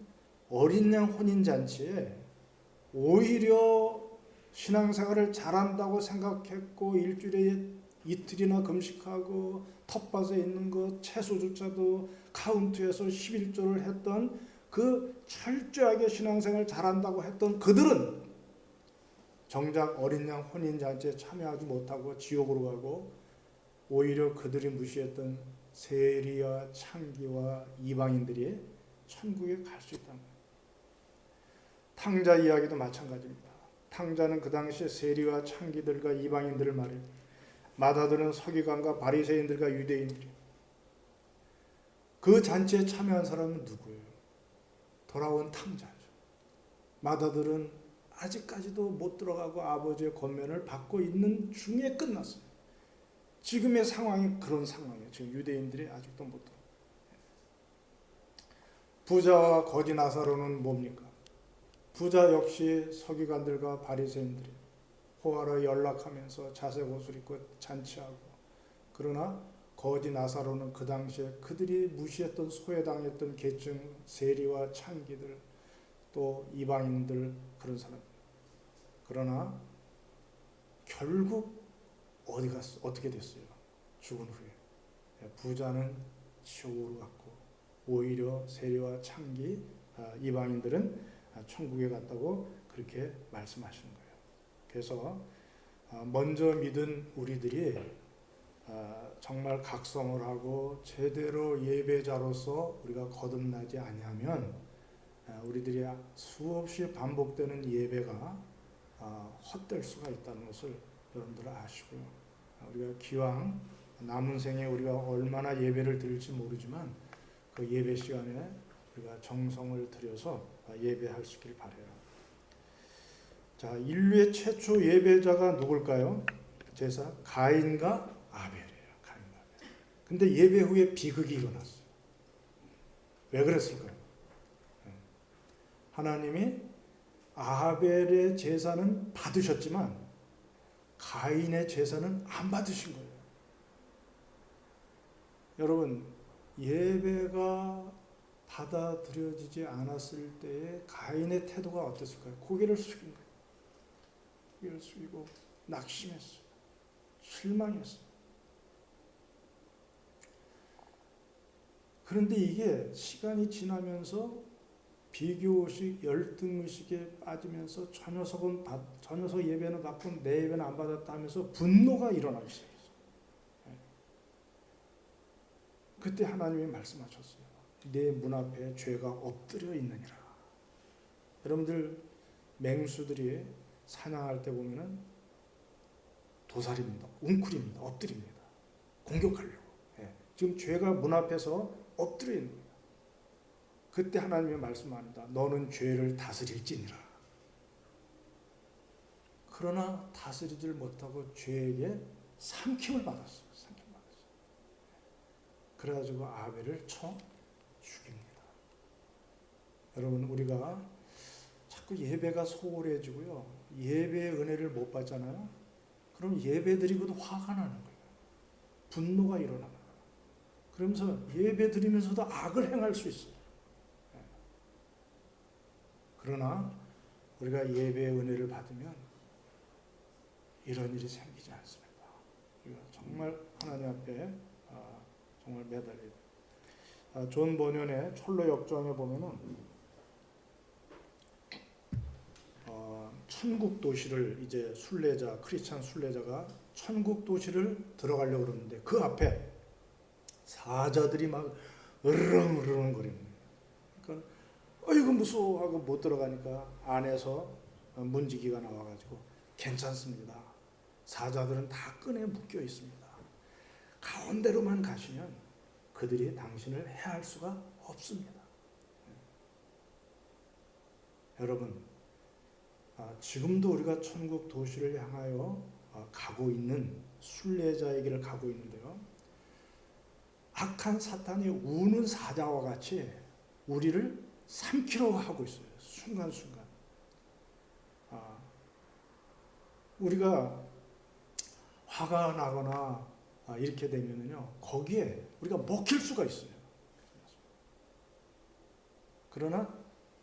어린 양 혼인 잔치에 오히려 신앙생활을 잘한다고 생각했고 일주일에 이틀이나 금식하고 텃밭에 있는 것 채소조차도 카운트해서 11조를 했던 그 철저하게 신앙생활을 잘한다고 했던 그들은 정작 어린 양 혼인잔치에 참여하지 못하고 지옥으로 가고 오히려 그들이 무시했던 세리와 창기와 이방인들이 천국에 갈 수 있다는 거예요. 탕자 이야기도 마찬가지입니다. 탕자는 그 당시에 세리와 창기들과 이방인들을 말해요. 마다들은 서기관과 바리새인들과 유대인들이. 그 잔치에 참여한 사람은 누구예요? 돌아온 탕자죠. 마다들은 아직까지도 못 들어가고 아버지의 권면을 받고 있는 중에 끝났어요. 지금의 상황이 그런 상황이에요. 지금 유대인들이 아직도 못 들어가요. 부자와 거지 나사로는 뭡니까? 부자 역시 서기관들과 바리새인들이 호화로 연락하면서 자색 옷을 입고 잔치하고, 그러나 거지 나사로는 그 당시에 그들이 무시했던 소외당했던 계층 세리와 창기들 또 이방인들 그런 사람. 그러나 결국 어디 갔어? 어떻게 됐어요? 죽은 후에 부자는 지옥으로 갔고 오히려 세리와 창기 이방인들은 천국에 갔다고 그렇게 말씀하시는 거예요. 그래서 먼저 믿은 우리들이 정말 각성을 하고 제대로 예배자로서 우리가 거듭나지 아니하면 우리들이 수없이 반복되는 예배가 헛될 수가 있다는 것을 여러분들 아시고요. 우리가 기왕 남은 생에 우리가 얼마나 예배를 드릴지 모르지만 그 예배 시간에 우리가 정성을 들여서 예배할 수 있길 바라요. 자, 인류의 최초 예배자가 누굴까요? 제사 가인과 아벨이에요. 가인과 아벨. 근데 예배 후에 비극이 일어났어요. 왜 그랬을까요? 하나님이 아벨의 제사는 받으셨지만 가인의 제사는 안 받으신 거예요. 여러분, 예배가 받아들여지지 않았을 때의 가인의 태도가 어땠을까요? 고개를 숙인 거예요. 고개를 숙이고 낙심했어요. 실망했어요. 그런데 이게 시간이 지나면서 비교의식, 열등의식에 빠지면서 저 녀석 예배는 받고 내 예배는 안 받았다 하면서 분노가 일어나기 시작했어요. 그때 하나님이 말씀하셨어요. 내 문 앞에 죄가 엎드려 있느니라. 여러분들 맹수들이 사냥할 때 보면은 도살입니다. 웅크립니다. 엎드립니다. 공격하려고. 지금 죄가 문 앞에서 엎드려 있는 거예요. 그때 하나님이 말씀합니다. 너는 죄를 다스릴지니라. 그러나 다스리질 못하고 죄에게 삼킴을 받았어요. 그래가지고 아벨을 쳐 죽입니다. 여러분, 우리가 자꾸 예배가 소홀해지고요. 예배의 은혜를 못 받잖아요. 그럼 예배 드리고도 화가 나는 거예요. 분노가 일어나는 거예요. 그러면서 예배 드리면서도 악을 행할 수 있어요. 그러나 우리가 예배의 은혜를 받으면 이런 일이 생기지 않습니다. 우리가 정말 하나님 앞에 정말 매달려야 돼요. 존 버년의 철로 역정에 보면은 천국 도시를 이제 순례자, 크리스찬 순례자가 천국 도시를 들어가려고 그러는데 그 앞에 사자들이 막 으르렁 거립니다. 그러니까 이거 무서워하고 못 들어가니까 안에서 문지기가 나와가지고 괜찮습니다. 사자들은 다 끈에 묶여 있습니다. 가운데로만 가시면 그들이 당신을 해할 수가 없습니다. 여러분, 지금도 우리가 천국 도시를 향하여 가고 있는 순례자의 길을 가고 있는데요. 악한 사탄이 우는 사자와 같이 우리를 삼키려 하고 있어요. 순간순간 우리가 화가 나거나 이렇게 되면은요, 거기에 우리가 먹힐 수가 있어요. 그러나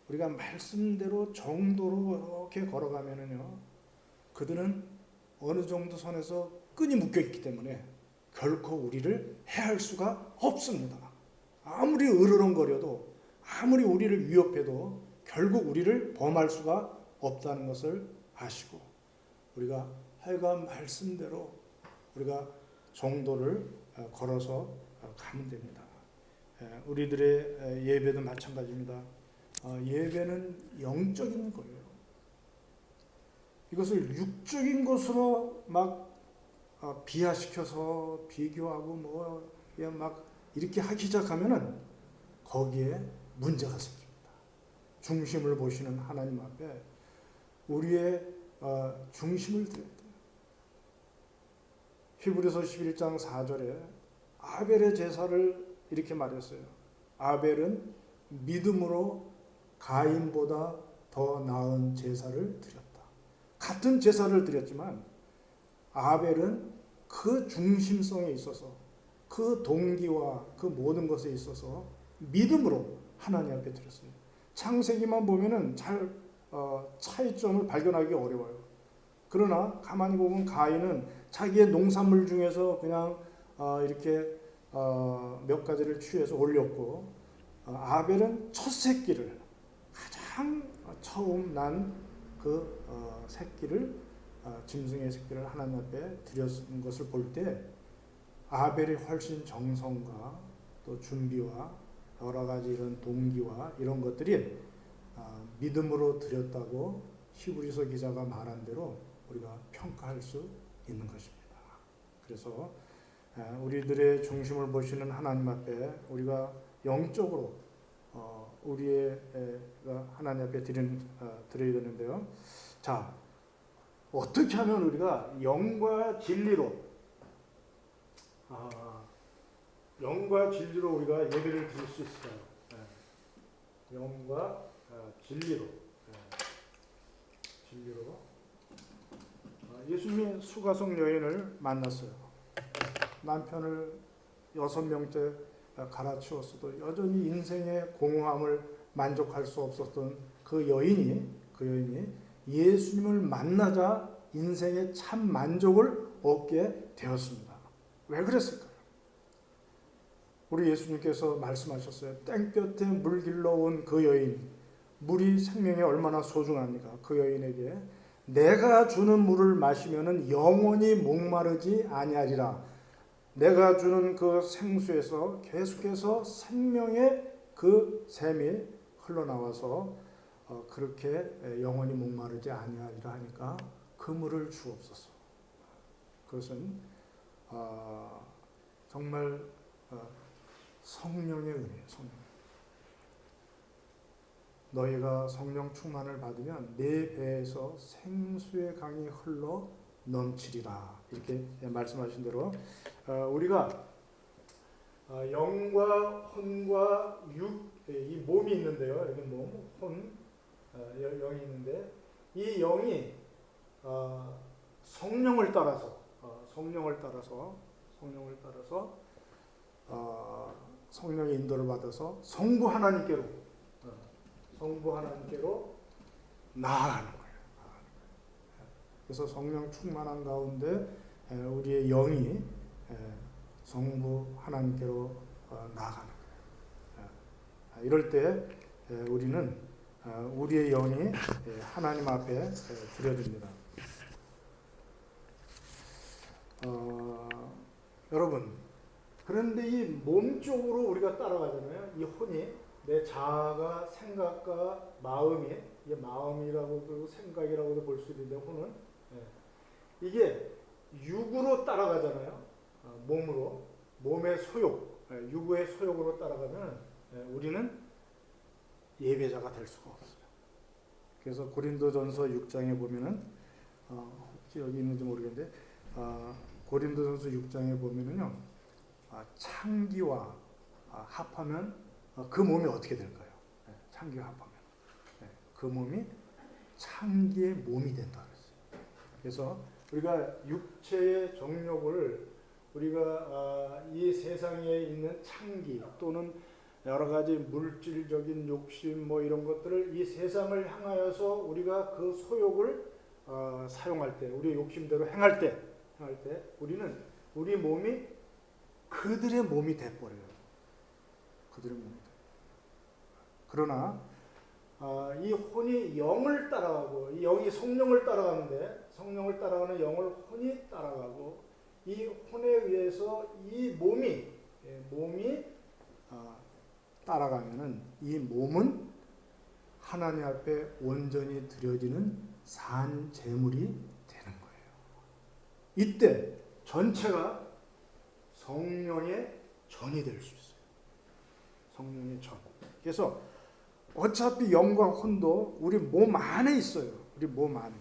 우리가 말씀대로 정도로 이렇게 걸어가면은요, 그들은 어느 정도 선에서 끈이 묶여 있기 때문에 결코 우리를 해할 수가 없습니다. 아무리 으르렁거려도, 아무리 우리를 위협해도 결국 우리를 범할 수가 없다는 것을 아시고, 우리가 하여간 말씀대로 우리가 정도를 걸어서 가면 됩니다. 우리들의 예배도 마찬가지입니다. 예배는 영적인 거예요. 이것을 육적인 것으로 막 비하시켜서 비교하고 그냥 막 이렇게 하기 시작하면은 거기에 문제가 생깁니다. 중심을 보시는 하나님 앞에 우리의 중심을 드려야 돼요. 히브리서 11장 4절에 아벨의 제사를 이렇게 말했어요. 아벨은 믿음으로 가인보다 더 나은 제사를 드렸다. 같은 제사를 드렸지만 아벨은 그 중심성에 있어서, 그 동기와 그 모든 것에 있어서 믿음으로 하나님 앞에 드렸어요. 창세기만 보면은 잘 차이점을 발견하기 어려워요. 그러나 가만히 보면 가인은 자기의 농산물 중에서 그냥 이렇게 몇 가지를 취해서 올렸고, 아벨은 첫 새끼를, 가장 처음 난 그 새끼를, 짐승의 새끼를 하나님 앞에 드렸는 것을 볼 때 아벨이 훨씬 정성과 또 준비와 여러 가지 이런 동기와 이런 것들이 믿음으로 드렸다고 히브리서 기자가 말한 대로 우리가 평가할 수 있는 것입니다. 그래서 우리들의 중심을 보시는 하나님 앞에 우리가 영적으로 우리의 하나님 앞에 드려야 되는데요. 자, 어떻게 하면 우리가 영과 진리로 우리가 예배를 드릴 수 있을까요? 영과 진리로. 예수님이 수가성 여인을 만났어요. 남편을 6명째 갈아치웠어도 여전히 인생의 공허함을 만족할 수 없었던 그 여인이 예수님을 만나자 인생의 참 만족을 얻게 되었습니다. 왜 그랬을까요? 우리 예수님께서 말씀하셨어요. 땡볕에 물 길러 온 그 여인, 물이 생명에 얼마나 소중합니까? 그 여인에게 내가 주는 물을 마시면은 영원히 목마르지 아니하리라. 내가 주는 그 생수에서 계속해서 생명의 그 샘이 흘러나와서 그렇게 영원히 목마르지 아니하리라 하니까 그 물을 주옵소서. 그것은 정말 성령의 은혜예요. 성령. 너희가 성령 충만을 받으면 내 배에서 생수의 강이 흘러 넘치리라. 이렇게 말씀하신 대로 우리가 영과 혼과 육, 이 몸이 있는데요. 여기 몸, 혼, 영이 있는데 이 영이 성령을 따라서 성령의 인도를 받아서 성부 하나님께로 나아가는 거예요. 그래서 성령 충만한 가운데 우리의 영이 성부 하나님께로 나아가는 거예요. 이럴 때 우리는 우리의 영이 하나님 앞에 드려집니다. 여러분, 그런데 이 몸쪽으로 우리가 따라가잖아요. 이 혼이 내 자아가 생각과 마음이, 이게 마음이라고도 생각이라고도 볼 수 있는데 혼은 이게 육으로 따라가잖아요. 몸으로, 몸의 소욕, 육의 소욕으로 따라가면 우리는 예배자가 될 수가 없어요. 그래서 고린도전서 6장에 보면은 혹시 여기 있는지 모르겠는데 고린도전서 6장에 보면은요, 창기와 합하면 그 몸이 어떻게 될까요? 창기와 합하면 그 몸이 창기의 몸이 된다 그랬어요. 그래서 우리가 육체의 정욕을 우리가 이 세상에 있는 창기 또는 여러 가지 물질적인 욕심 뭐 이런 것들을 이 세상을 향하여서 우리가 그 소욕을 사용할 때, 우리의 욕심대로 행할 때 우리는 우리 몸이 그들의 몸이 돼버려요. 그들의 몸이 돼. 그러나 이 혼이 영을 따라가고 이 영이 성령을 따라가는데 성령을 따라가는 영을 혼이 따라가고 이 혼에 의해서 이 몸이 따라가면은 이 몸은 하나님 앞에 온전히 드려지는 산 제물이 되는 거예요. 이때 전체가 성령의 전이 될 수 있어요. 성령의 전. 그래서 어차피 영과 혼도 우리 몸 안에 있어요. 우리 몸 안에.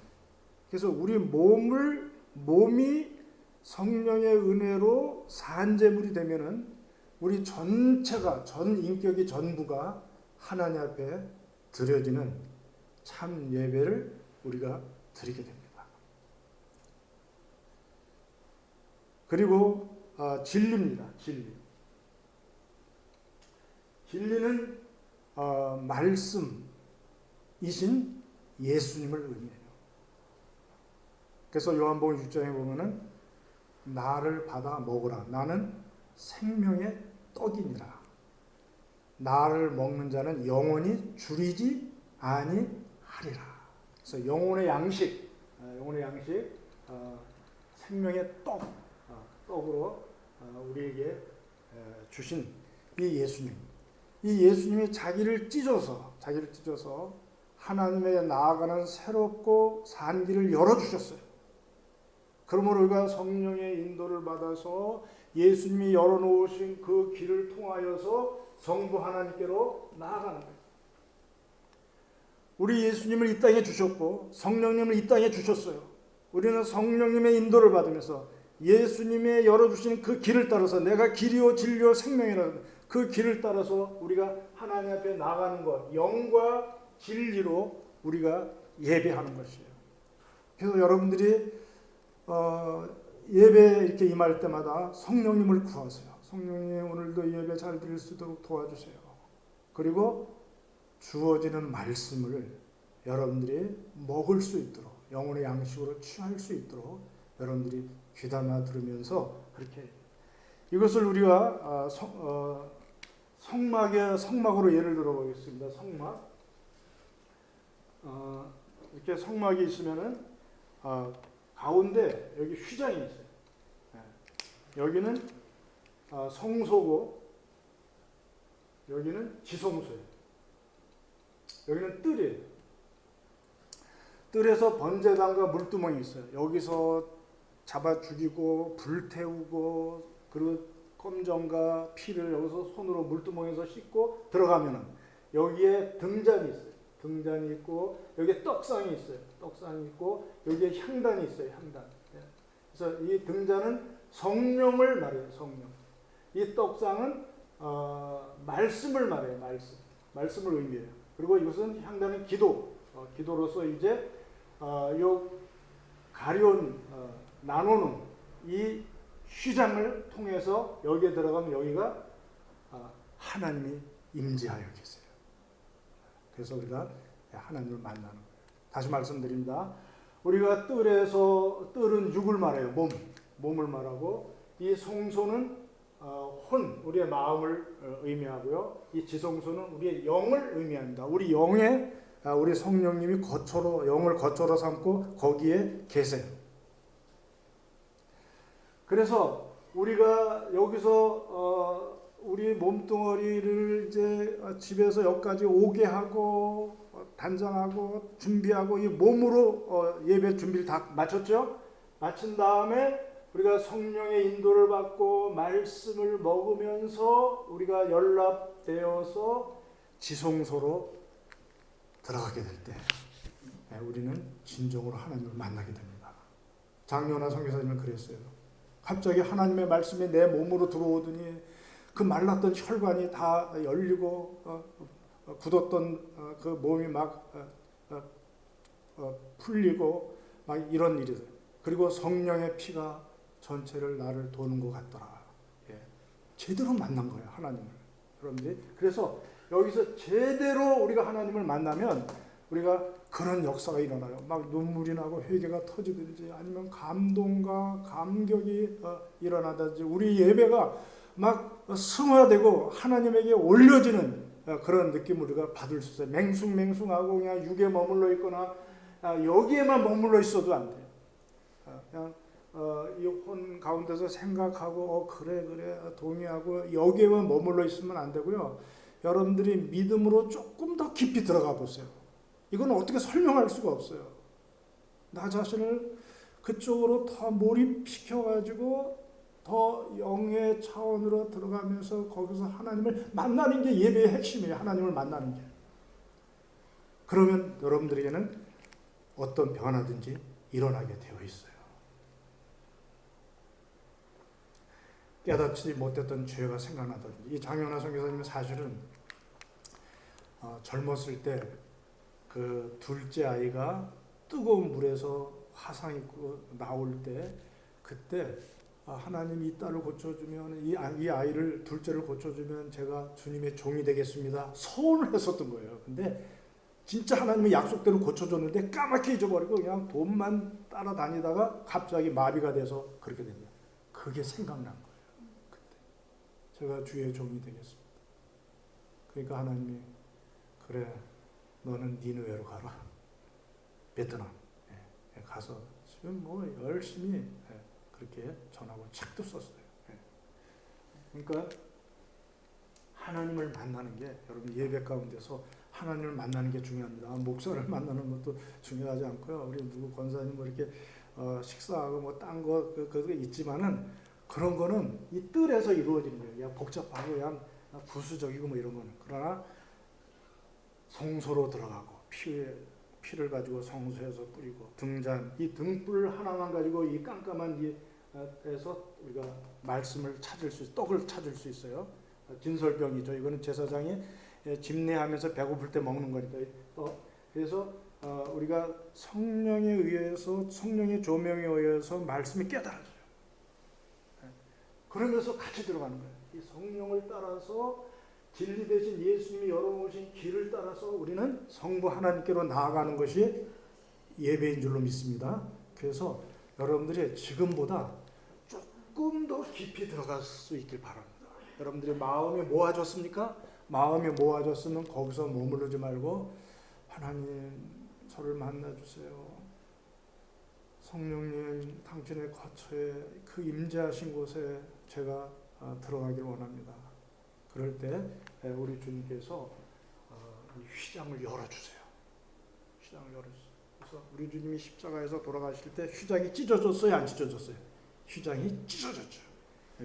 그래서 우리 몸이 성령의 은혜로 산제물이 되면은 우리 전체가 전 인격이 전부가 하나님 앞에 드려지는 참 예배를 우리가 드리게 됩니다. 그리고 진리입니다. 진리는 말씀이신 예수님을 의미해요. 그래서 요한복음 6장에 보면은 나를 받아 먹으라. 나는 생명의 떡이니라. 나를 먹는 자는 영원히 줄이지 아니하리라. 그래서 영혼의 양식, 생명의 떡으로 우리에게 주신 이 예수님. 이 예수님이 자기를 찢어서 하나님에 나아가는 새롭고 산 길을 열어주셨어요. 그러므로 우리가 성령의 인도를 받아서 예수님이 열어놓으신 그 길을 통하여서 성부 하나님께로 나아가는 거예요. 우리 예수님을 이 땅에 주셨고 성령님을 이 땅에 주셨어요. 우리는 성령님의 인도를 받으면서 예수님의 열어주신 그 길을 따라서 내가 길이요 진리요 생명이라는 그 길을 따라서 우리가 하나님 앞에 나가는 것, 영과 진리로 우리가 예배하는 것이에요. 그래서 여러분들이 예배 이렇게 임할 때마다 성령님을 구하세요. 성령님 오늘도 예배 잘 드릴 수 있도록 도와주세요. 그리고 주어지는 말씀을 여러분들이 먹을 수 있도록 영혼의 양식으로 취할 수 있도록 여러분들이 귀담아 들으면서 그렇게 이것을 우리가 성막으로 예를 들어 보겠습니다. 성막 이렇게 성막이 있으면은 가운데 여기 휘장이 있어요. 여기는 성소고 여기는 지성소예요. 여기는 뜰이에요. 뜰에서 번제단과 물두멍이 있어요. 여기서 잡아 죽이고 불태우고 그리고 검정과 피를 여기서 손으로 물두멍에서 씻고 들어가면은 여기에 등잔이 있어요. 등잔이 있고 여기에 떡상이 있어요. 떡상이 있고 여기에 향단이 있어요. 향단. 그래서 이 등잔은 성령을 말해요. 성령. 이 떡상은 말씀을 말해요. 말씀을 의미해요. 그리고 이것은 향단은 기도로서 이제 요 가려운 나누는 이 휘장을 통해서 여기에 들어가면 여기가 하나님이 임재하여 계세요. 그래서 우리가 하나님을 만나는 거예요. 다시 말씀드립니다. 우리가 뜰은 육을 말해요. 몸을 말하고 이 성소는 우리의 마음을 의미하고요. 이 지성소는 우리의 영을 의미합니다. 우리 영에 우리 성령님이 영을 거처로 삼고 거기에 계세요. 그래서 우리가 여기서 우리 몸뚱어리를 이제 집에서 여기까지 오게 하고 단장하고 준비하고 이 몸으로 예배 준비를 다 마쳤죠? 마친 다음에 우리가 성령의 인도를 받고 말씀을 먹으면서 우리가 연락되어서 지성소로 들어가게 될 때 우리는 진정으로 하나님을 만나게 됩니다. 장로나 선교사님은 그랬어요. 갑자기 하나님의 말씀이 내 몸으로 들어오더니 그 말랐던 혈관이 다 열리고 굳었던 그 몸이 막 풀리고 막 이런 일이 있어요. 그리고 성령의 피가 전체를 나를 도는 것 같더라. 예. 제대로 만난 거예요, 하나님을. 여러분들이. 그래서 여기서 제대로 우리가 하나님을 만나면 우리가 그런 역사가 일어나요. 막 눈물이 나고 회개가 터지든지 아니면 감동과 감격이 일어나든지 우리 예배가 막 승화되고 하나님에게 올려지는 그런 느낌을 우리가 받을 수 있어요. 맹숭맹숭하고 그냥 육에 머물러 있거나 여기에만 머물러 있어도 안 돼요. 그냥 이 혼 가운데서 생각하고 그래 동의하고 여기에만 머물러 있으면 안 되고요. 여러분들이 믿음으로 조금 더 깊이 들어가 보세요. 이건 어떻게 설명할 수가 없어요. 나 자신을 그쪽으로 더 몰입시켜가지고 더 영의 차원으로 들어가면서 거기서 하나님을 만나는 게 예배의 핵심이에요. 하나님을 만나는 게. 그러면 여러분들에게는 어떤 변화든지 일어나게 되어 있어요. 깨닫지 못했던 죄가 생각나든지. 이 장현아 선교사님은 사실은 젊었을 때 그 둘째 아이가 뜨거운 물에서 화상 입고 나올 때 그때 하나님 이 딸을 고쳐주면 이 아이를 둘째를 고쳐주면 제가 주님의 종이 되겠습니다. 소원을 했었던 거예요. 근데 진짜 하나님의 약속대로 고쳐줬는데 까맣게 잊어버리고 그냥 돈만 따라다니다가 갑자기 마비가 돼서 그렇게 됩니다. 그게 생각난 거예요. 그때 제가 주의 종이 되겠습니다. 그러니까 하나님이 그래 너는 니느웨로 가라. 베트남 가서 지금 뭐 열심히 그렇게 전하고 책도 썼어요. 그러니까 하나님을 만나는 게 여러분 예배 가운데서 하나님을 만나는 게 중요합니다. 목사를 만나는 것도 중요하지 않고요. 우리 누구 권사님 뭐 이렇게 식사하고 뭐 딴 거 그거 있지만은 그런 거는 이 뜰에서 이루어지는 거예요. 그냥 복잡하고 그냥 부수적이고 뭐 이런 거는. 그러나 성소로 들어가고 피를 가지고 성소에서 뿌리고 등잔 이 등불 하나만 가지고 이 깜깜한 이에서 우리가 말씀을 찾을 수 떡을 찾을 수 있어요. 진설병이죠. 이거는 제사장이 집례하면서 배고플 때 먹는 거니까. 그래서 우리가 성령에 의해서 성령의 조명에 의해서 말씀이 깨달아져요. 그러면서 같이 들어가는 거예요. 이 성령을 따라서 진리 대신 예수님이 열어놓으신 길을 따라서 우리는 성부 하나님께로 나아가는 것이 예배인 줄로 믿습니다. 그래서 여러분들이 지금보다 조금 더 깊이 들어갈 수 있길 바랍니다. 여러분들이 마음이 모아졌습니까? 마음이 모아졌으면 거기서 머무르지 말고 하나님 저를 만나주세요. 성령님 당신의 거처에 그 임재하신 곳에 제가 들어가길 원합니다. 그럴 때 우리 주님께서 이 휘장을 열어주세요. 휘장을 열어주세요. 그래서 우리 주님이 십자가에서 돌아가실 때 휘장이 찢어졌어요? 안 찢어졌어요? 휘장이 찢어졌죠.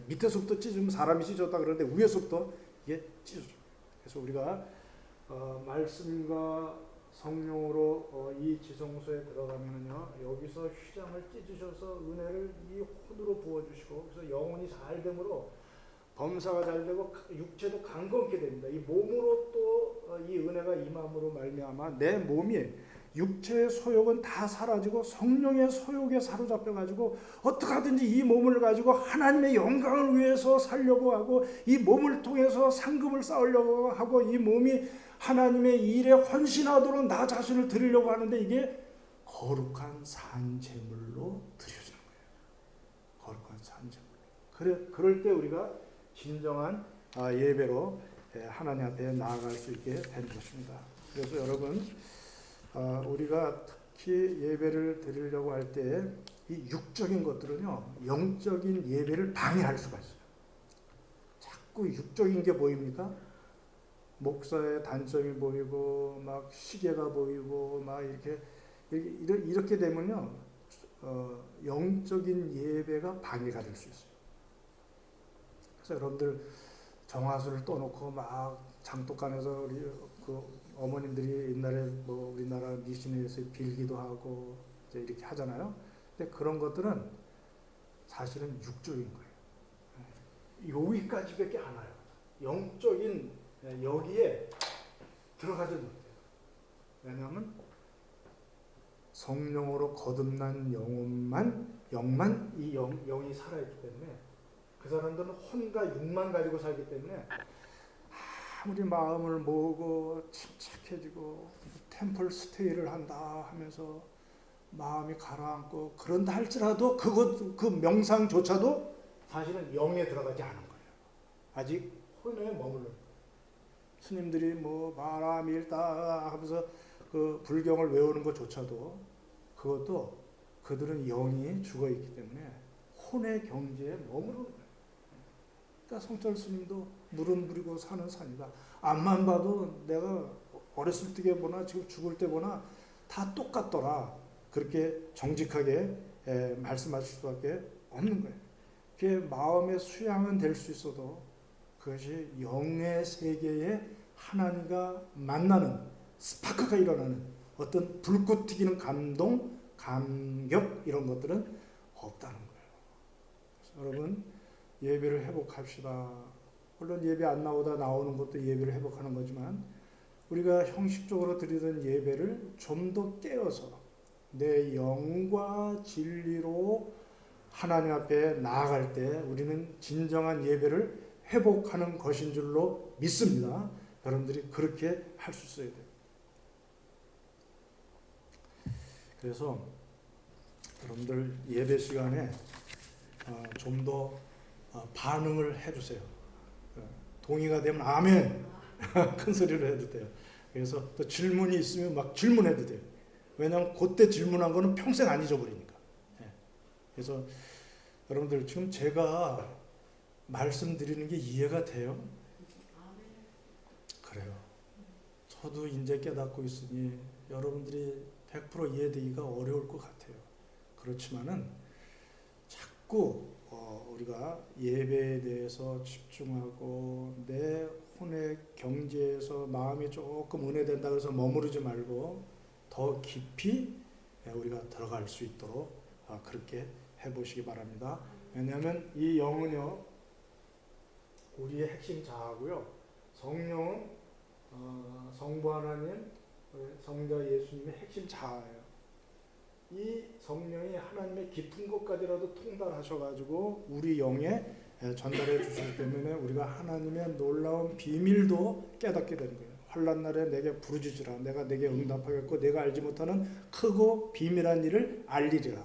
밑에서부터 찢으면 사람이 찢어졌다 그러는데 위에서부터 이게 찢어져요. 그래서 우리가 말씀과 성령으로 이 지성소에 들어가면요 여기서 휘장을 찢으셔서 은혜를 이 혼으로 부어주시고 그래서 영혼이 잘 되므로 범사가 잘 되고 육체도 강건케 됩니다. 이 몸으로 또 이 은혜가 임함으로 말미암아 내 몸이 육체의 소욕은 다 사라지고 성령의 소욕에 사로잡혀 가지고 어떻게 하든지 이 몸을 가지고 하나님의 영광을 위해서 살려고 하고 이 몸을 통해서 상급을 쌓으려고 하고 이 몸이 하나님의 일에 헌신하도록 나 자신을 드리려고 하는데 이게 거룩한 산제물로 드려지는 거예요. 거룩한 산제물. 그럴 때 우리가 진정한 예배로 하나님 앞에 나아갈 수 있게 된 것입니다. 그래서 여러분 우리가 특히 예배를 드리려고 할 때 이 육적인 것들은요 영적인 예배를 방해할 수가 있어요. 자꾸 육적인 게 보입니까? 목사의 단점이 보이고 막 시계가 보이고 막 이렇게 되면요 영적인 예배가 방해가 될 수 있어요. 그래서 여러분들 정화수를 떠놓고 막 장독간에서 우리 그 어머님들이 옛날에 뭐 우리나라 미신에서 빌기도 하고 이제 이렇게 하잖아요. 근데 그런 것들은 사실은 육적인 거예요. 여기까지밖에 안 와요. 영적인 여기에 들어가지 못해요. 왜냐하면 성령으로 거듭난 영만 이 영이 살아있기 때문에 그 사람들은 혼과 육만 가지고 살기 때문에 아무리 마음을 모으고 침착해지고 템플 스테이를 한다 하면서 마음이 가라앉고 그런다 할지라도 그 명상조차도 사실은 영에 들어가지 않은 거예요. 아직 혼에 머물러. 스님들이 뭐 마라밀다 하면서 그 불경을 외우는 것조차도 그것도 그들은 영이 죽어 있기 때문에 혼의 경지에 머무르는 거예요. 그러니까 성철 스님도 물은 물이고 산은 산이다. 앞만 봐도 내가 어렸을 때 보나 지금 죽을 때 보나 다 똑같더라. 그렇게 정직하게 말씀하실 수밖에 없는 거예요. 그게 마음의 수양은 될 수 있어도 그것이 영의 세계에 하나님과 만나는 스파크가 일어나는 어떤 불꽃 튀기는 감동, 감격 이런 것들은 없다는 거예요. 여러분 예배를 회복합시다. 물론 예배 안 나오다 나오는 것도 예배를 회복하는 거지만 우리가 형식적으로 드리던 예배를 좀 더 깨어서 내 영과 진리로 하나님 앞에 나아갈 때 우리는 진정한 예배를 회복하는 것인 줄로 믿습니다. 여러분들이 그렇게 할 수 있어야 돼요. 그래서 여러분들 예배 시간에 좀 더 반응을 해주세요. 동의가 되면 아멘 큰 소리로 해도 돼요. 그래서 또 질문이 있으면 막 질문해도 돼요. 왜냐하면 그때 질문한 거는 평생 안 잊어버리니까. 그래서 여러분들 지금 제가 말씀드리는 게 이해가 돼요? 그래요. 저도 이제 깨닫고 있으니 여러분들이 100% 이해되기가 어려울 것 같아요. 그렇지만은 자꾸 우리가 예배에 대해서 집중하고 내 혼의 경지에서 마음이 조금 은혜된다 그래서 머무르지 말고 더 깊이 우리가 들어갈 수 있도록 그렇게 해보시기 바랍니다. 왜냐하면 이 영은요 우리의 핵심 자아고요. 성령은 성부 하나님, 성자 예수님의 핵심 자아예요. 이 성령이 하나님의 깊은 곳까지라도 통달하셔가지고 우리 영에 전달해 주시기 때문에 우리가 하나님의 놀라운 비밀도 깨닫게 되는 거예요. 환난 날에 내게 부르짖으라. 내가 내게 응답하겠고 내가 알지 못하는 크고 비밀한 일을 알리리라.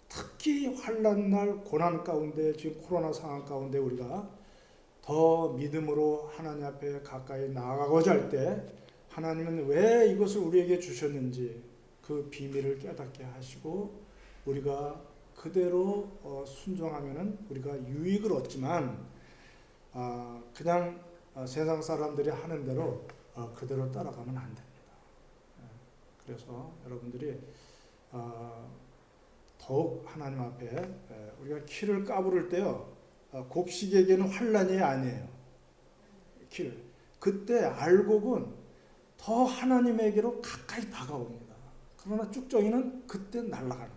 특히 환난 날 고난 가운데 지금 코로나 상황 가운데 우리가 더 믿음으로 하나님 앞에 가까이 나아가고자 할 때 하나님은 왜 이것을 우리에게 주셨는지 그 비밀을 깨닫게 하시고 우리가 그대로 순종하면은 우리가 유익을 얻지만 그냥 세상 사람들이 하는 대로 그대로 따라가면 안 됩니다. 그래서 여러분들이 더욱 하나님 앞에 우리가 키를 까부를 때요 곡식에게는 환난이 아니에요. 키를 그때 알곡은 더 하나님에게로 가까이 다가옵니다. 그러나 쭉정이는 그때 날아가는 거예요.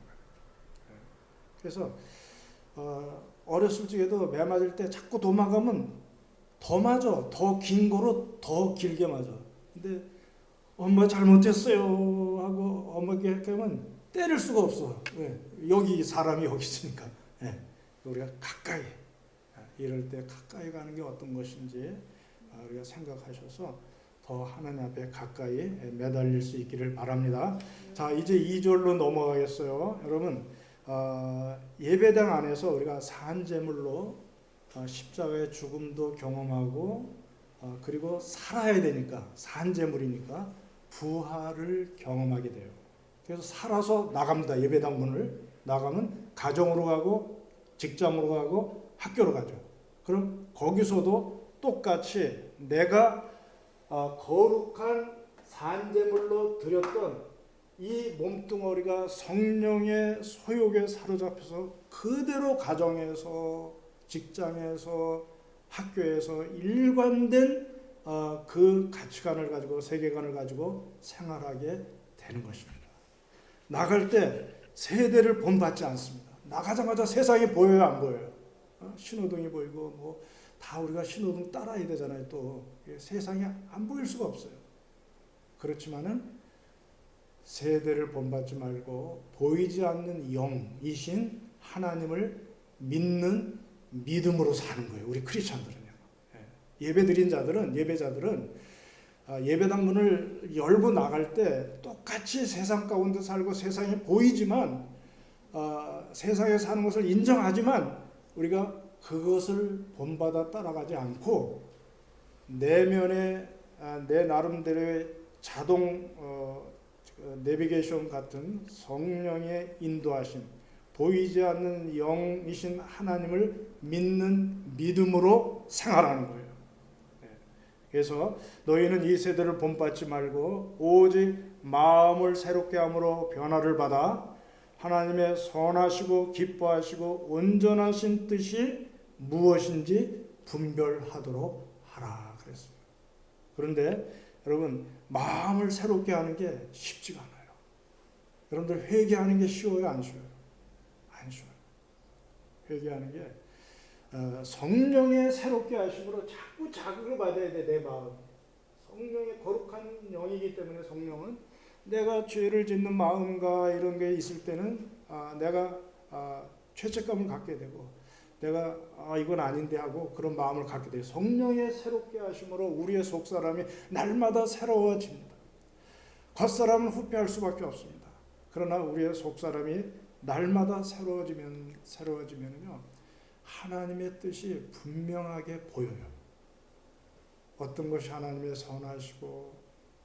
그래서 어렸을 적에도 매 맞을 때 자꾸 도망가면 더 맞아. 더 긴 거로 더 길게 맞아. 근데 엄마 잘못했어요 하고 엄마에게 하면 때릴 수가 없어. 왜? 여기 사람이 여기 있으니까. 우리가 가까이 이럴 때 가까이 가는 게 어떤 것인지 우리가 생각하셔서 더 하나님 앞에 가까이 매달릴 수 있기를 바랍니다. 자, 이제 2절로 넘어가겠어요. 여러분 예배당 안에서 우리가 산제물로 십자가의 죽음도 경험하고 그리고 살아야 되니까 산제물이니까 부활을 경험하게 돼요. 그래서 살아서 나갑니다. 예배당 문을 나가면 가정으로 가고 직장으로 가고 학교로 가죠. 그럼 거기서도 똑같이 내가 거룩한 산제물로 드렸던 이 몸뚱어리가 성령의 소욕에 사로잡혀서 그대로 가정에서 직장에서 학교에서 일관된 그 가치관을 가지고 세계관을 가지고 생활하게 되는 것입니다. 나갈 때 세대를 본받지 않습니다. 나가자마자 세상이 보여요, 안 보여요? 신호등이 보이고 뭐 다 우리가 신호등 따라야 되잖아요. 또 세상이 안 보일 수가 없어요. 그렇지만은 세대를 본받지 말고 보이지 않는 영이신 하나님을 믿는 믿음으로 사는 거예요. 우리 크리스찬들은요. 예배드린 자들은 예배자들은 예배당 문을 열고 나갈 때 똑같이 세상 가운데 살고 세상에 보이지만 세상에 사는 것을 인정하지만 우리가 그것을 본받아 따라가지 않고 내면에 내 나름대로의 자동 내비게이션 같은 성령의 인도하심, 보이지 않는 영이신 하나님을 믿는 믿음으로 생활하는 거예요. 그래서 너희는 이 세대를 본받지 말고 오직 마음을 새롭게 함으로 변화를 받아 하나님의 선하시고 기뻐하시고 온전하신 뜻이 무엇인지 분별하도록 하라 그랬습니다. 그런데 여러분 마음을 새롭게 하는 게 쉽지가 않아요. 여러분들 회개하는 게 쉬워요, 안 쉬워요? 안 쉬워요. 회개하는 게 성령의 새롭게 하심으로 자꾸 자극을 받아야 돼. 내 마음. 성령의 거룩한 영이기 때문에 성령은 내가 죄를 짓는 마음과 이런 게 있을 때는 내가 죄책감을 갖게 되고 내가 이건 아닌데 하고 그런 마음을 갖게 돼요. 성령의 새롭게 하심으로 우리의 속사람이 날마다 새로워집니다. 겉사람은 후패할 수밖에 없습니다. 그러나 우리의 속사람이 날마다 새로워지면요 하나님의 뜻이 분명하게 보여요. 어떤 것이 하나님의 선하시고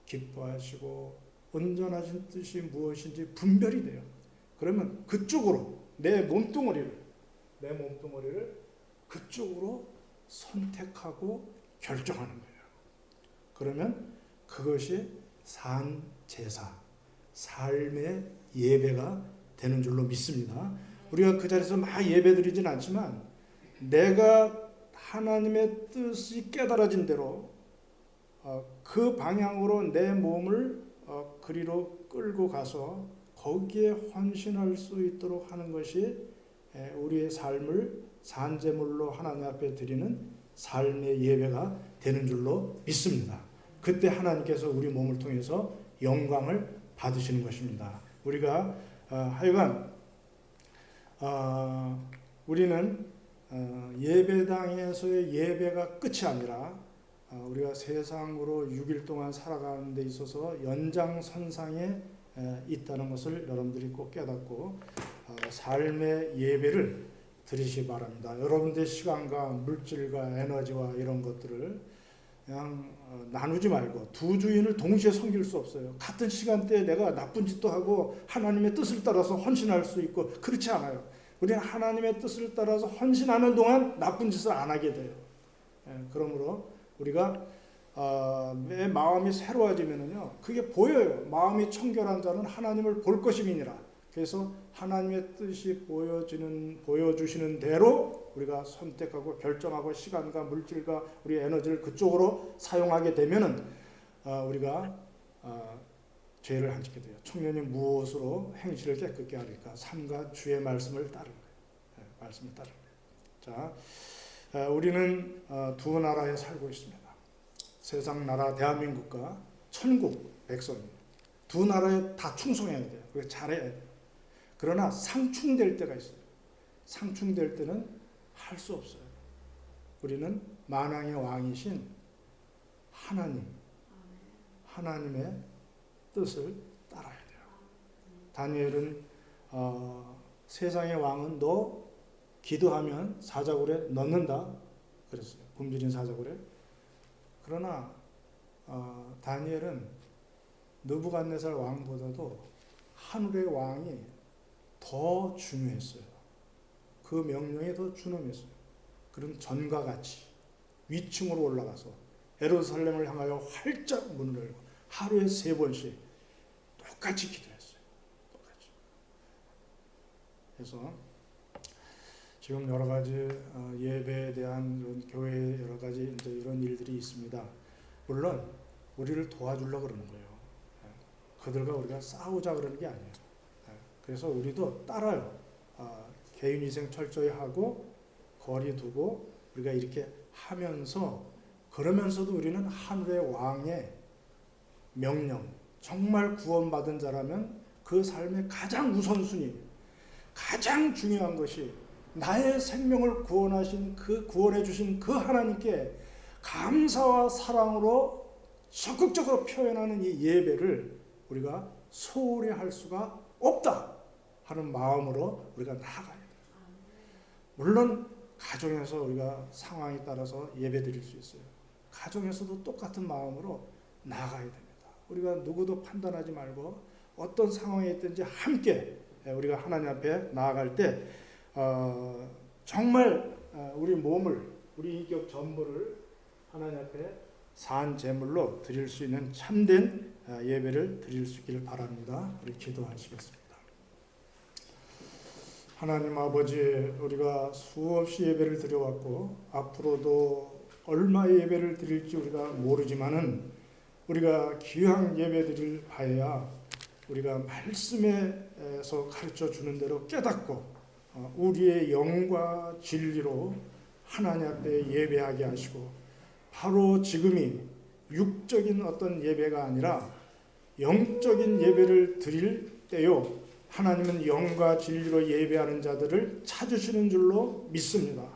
기뻐하시고 온전하신 뜻이 무엇인지 분별이 돼요. 그러면 그쪽으로 내 몸뚱어리를 그쪽으로 선택하고 결정하는 거예요. 그러면 그것이 산 제사, 삶의 예배가 되는 줄로 믿습니다. 우리가 그 자리에서 막 예배드리진 않지만 내가 하나님의 뜻이 깨달아진 대로 그 방향으로 내 몸을 그리로 끌고 가서 거기에 헌신할 수 있도록 하는 것이 우리의 삶을 산제물로 하나님 앞에 드리는 삶의 예배가 되는 줄로 믿습니다. 그때 하나님께서 우리 몸을 통해서 영광을 받으시는 것입니다. 우리가 하여간 우리는 예배당에서의 예배가 끝이 아니라 우리가 세상으로 6일 동안 살아가는 데 있어서 연장선상에 있다는 것을 여러분들이 꼭 깨닫고 삶의 예배를 드리시기 바랍니다. 여러분들의 시간과 물질과 에너지와 이런 것들을 그냥 나누지 말고 두 주인을 동시에 섬길 수 없어요. 같은 시간대에 내가 나쁜 짓도 하고 하나님의 뜻을 따라서 헌신할 수 있고 그렇지 않아요. 우리는 하나님의 뜻을 따라서 헌신하는 동안 나쁜 짓을 안 하게 돼요. 그러므로 우리가 내 마음이 새로워지면요 그게 보여요. 마음이 청결한 자는 하나님을 볼 것임이니라. 그래서 하나님의 뜻이 보여주시는 대로 우리가 선택하고 결정하고 시간과 물질과 우리 에너지를 그쪽으로 사용하게 되면은 우리가 죄를 안 짓게 돼요. 청년이 무엇으로 행실을 깨끗게 하리까? 삼가 주의 말씀을 따르는 거예요. 말씀을 따르는 거예요. 자, 우리는 두 나라에 살고 있습니다. 세상 나라 대한민국과 천국 백성 두 나라에 다 충성해야 돼요. 그게 잘해야 돼요. 그러나 상충될 때가 있어요. 상충될 때는 할 수 없어요. 우리는 만왕의 왕이신 하나님의 뜻을 따라야 돼요. 다니엘은 세상의 왕은 너 기도하면 사자굴에 넣는다 그랬어요. 굶주린 사자굴에. 그러나 다니엘은 느부갓네살 왕보다도 하늘의 왕이 더 중요했어요. 그 명령이 더 준엄했어요. 그런 전과 같이 위층으로 올라가서 예루살렘을 향하여 활짝 문을 열고 하루에 3번씩 똑같이 기도했어요. 똑같이. 그래서 지금 여러 가지 예배에 대한 이런 교회의 여러 가지 이제 이런 일들이 있습니다. 물론 우리를 도와주려고 그러는 거예요. 그들과 우리가 싸우자 그러는 게 아니에요. 그래서 우리도 따라요. 개인위생 철저히 하고 거리 두고 우리가 이렇게 하면서 그러면서도 우리는 하늘의 왕의 명령, 정말 구원받은 자라면 그 삶의 가장 우선순위, 가장 중요한 것이 나의 생명을 구원해 주신 그 하나님께 감사와 사랑으로 적극적으로 표현하는 이 예배를 우리가 소홀히 할 수가 없다 하는 마음으로 우리가 나아가야 돼요. 물론 가정에서 우리가 상황에 따라서 예배 드릴 수 있어요. 가정에서도 똑같은 마음으로 나아가야 됩니다. 우리가 누구도 판단하지 말고 어떤 상황에 있든지 함께 우리가 하나님 앞에 나아갈 때 정말 우리 몸을, 우리 인격 전부를 하나님 앞에 산 제물로 드릴 수 있는 참된 예배를 드릴 수 있기를 바랍니다. 우리 기도하시겠습니다. 하나님 아버지, 우리가 수없이 예배를 드려왔고 앞으로도 얼마의 예배를 드릴지 우리가 모르지만은 우리가 귀한 예배 드릴 바에야 우리가 말씀에서 가르쳐 주는 대로 깨닫고 우리의 영과 진리로 하나님 앞에 예배하게 하시고, 바로 지금이 육적인 어떤 예배가 아니라 영적인 예배를 드릴 때요, 하나님은 영과 진리로 예배하는 자들을 찾으시는 줄로 믿습니다.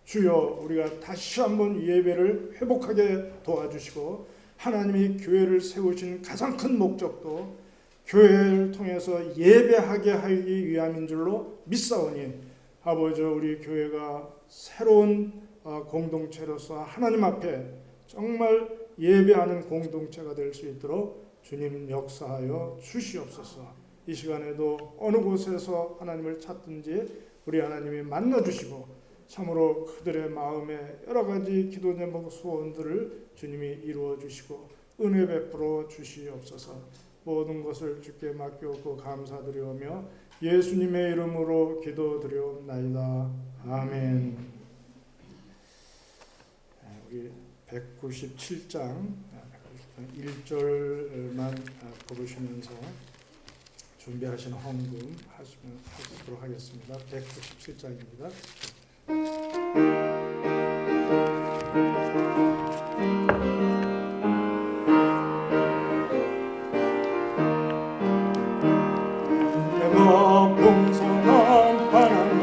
주여, 우리가 다시 한번 예배를 회복하게 도와주시고, 하나님이 교회를 세우신 가장 큰 목적도 교회를 통해서 예배하게 하기 위함인 줄로 믿사오니, 아버지, 우리 교회가 새로운 공동체로서 하나님 앞에 정말 예배하는 공동체가 될 수 있도록 주님 역사하여 주시옵소서. 이 시간에도 어느 곳에서 하나님을 찾든지 우리 하나님이 만나주시고, 참으로 그들의 마음에 여러 가지 기도 제목 소원들을 주님이 이루어 주시고 은혜 베풀어 주시옵소서. 모든 것을 주께 맡겨놓고 감사드리오며 예수님의 이름으로 기도드리옵나이다. 아멘. 우리 197장 1절만 부르시면서 준비하신 헌금 하시도록 하겠습니다. 197장입니다. 내가 풍성한 하나님,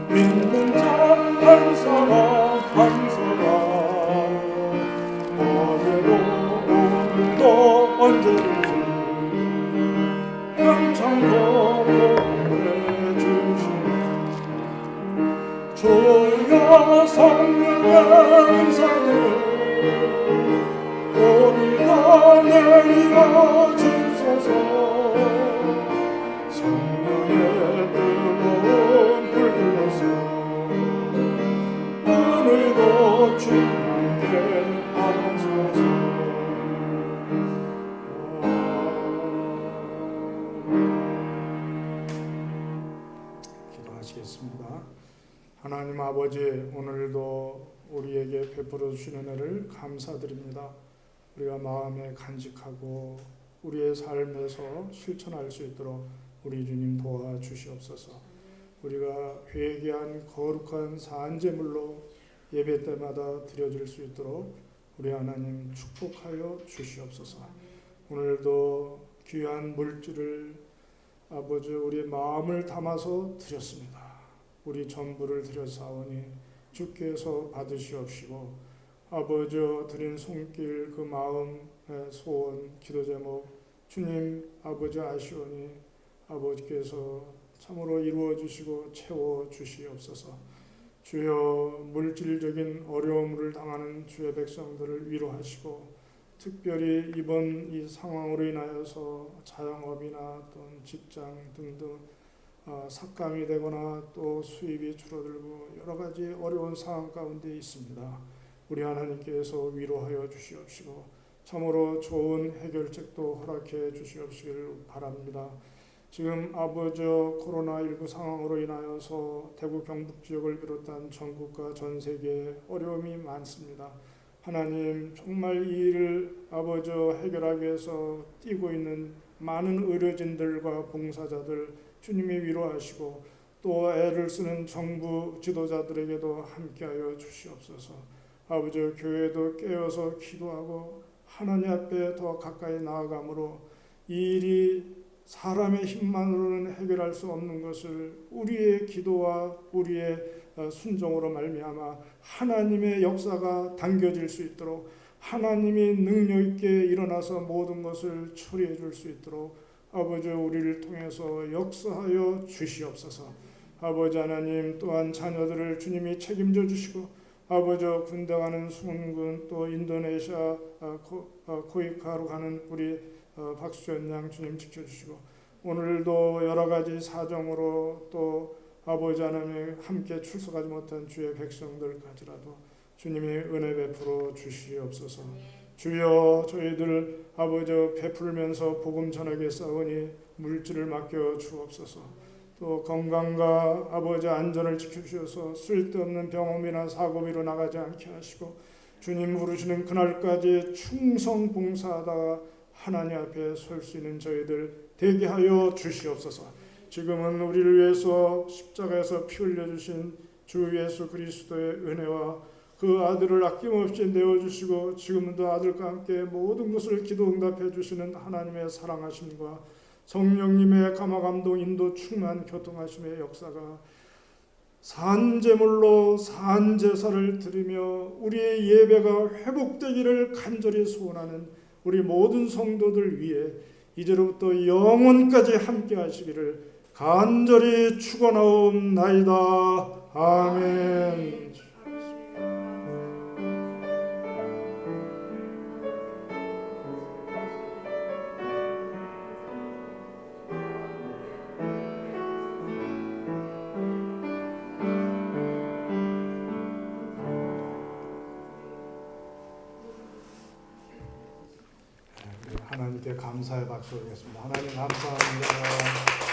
믿는 자 한 사람 한 사람, 어제도 오늘도 언제든지 영창고 보내 주시네. 주여 성령의 은사를 오늘도 내려 주소서. 성령의 뜨거운 불 불러서 오늘도 주님께 하소서. 기도하시겠습니다. 하나님 아버지, 오늘도 우리에게 베풀어 주시는 은혜를 감사드립니다. 우리가 마음에 간직하고 우리의 삶에서 실천할 수 있도록 우리 주님 도와주시옵소서. 우리가 회개한 거룩한 산제물로 예배 때마다 드려질 수 있도록 우리 하나님 축복하여 주시옵소서. 오늘도 귀한 물질을 아버지 우리 마음을 담아서 드렸습니다. 우리 전부를 드렸사오니 주께서 받으시옵시고, 아버지 드린 손길 그 마음의 소원 기도 제목 주님 아버지 아시오니 아버지께서 참으로 이루어 주시고 채워 주시옵소서. 주여, 물질적인 어려움을 당하는 주의 백성들을 위로하시고, 특별히 이번 이 상황으로 인하여서 자영업이나 또는 직장 등등 삭감이 되거나 또 수입이 줄어들고 여러 가지 어려운 상황 가운데 있습니다. 우리 하나님께서 위로하여 주시옵시고 참으로 좋은 해결책도 허락해 주시옵시기를 바랍니다. 지금 아버지 코로나19 상황으로 인하여서 대구 경북 지역을 비롯한 전국과 전 세계에 어려움이 많습니다. 하나님, 정말 이 일을 아버지 해결하기 위해서 뛰고 있는 많은 의료진들과 봉사자들 주님이 위로하시고, 또 애를 쓰는 정부 지도자들에게도 함께하여 주시옵소서. 아버지, 교회도 깨어서 기도하고 하나님 앞에 더 가까이 나아감으로 이 일이 사람의 힘만으로는 해결할 수 없는 것을 우리의 기도와 우리의 순종으로 말미암아 하나님의 역사가 당겨질 수 있도록 하나님이 능력 있게 일어나서 모든 것을 처리해 줄 수 있도록 아버지 우리를 통해서 역사하여 주시옵소서. 아버지 하나님 또한 자녀들을 주님이 책임져 주시고 아버지 군대 가는 수군군 또 인도네시아 코이카로 가는 우리 박수현 양 주님 지켜주시고 오늘도 여러 가지 사정으로 또 아버지 하나님 함께 출석하지 못한 주의 백성들까지라도 주님이 은혜 베풀어 주시옵소서. 주여 저희들 아버지 베풀면서 복음 전하게 싸우니 물질을 맡겨 주옵소서. 또 건강과 아버지 안전을 지켜주셔서 쓸데없는 병원비나 사고비로 나가지 않게 하시고 주님 부르시는 그날까지 충성 봉사하다가 하나님 앞에 설 수 있는 저희들 되게 하여 주시옵소서. 지금은 우리를 위해서 십자가에서 피 흘려주신 주 예수 그리스도의 은혜와 그 아들을 아낌없이 내어주시고 지금도 아들과 함께 모든 것을 기도 응답해 주시는 하나님의 사랑하심과 성령님의 감화감동 인도 충만 교통하심의 역사가 산제물로 산제사를 드리며 우리의 예배가 회복되기를 간절히 소원하는 우리 모든 성도들 위해 이제로부터 영원까지 함께 하시기를 간절히 축원하옵나이다. 아멘. 하나님께 감사의 박수 드리겠습니다. 하나님 감사합니다.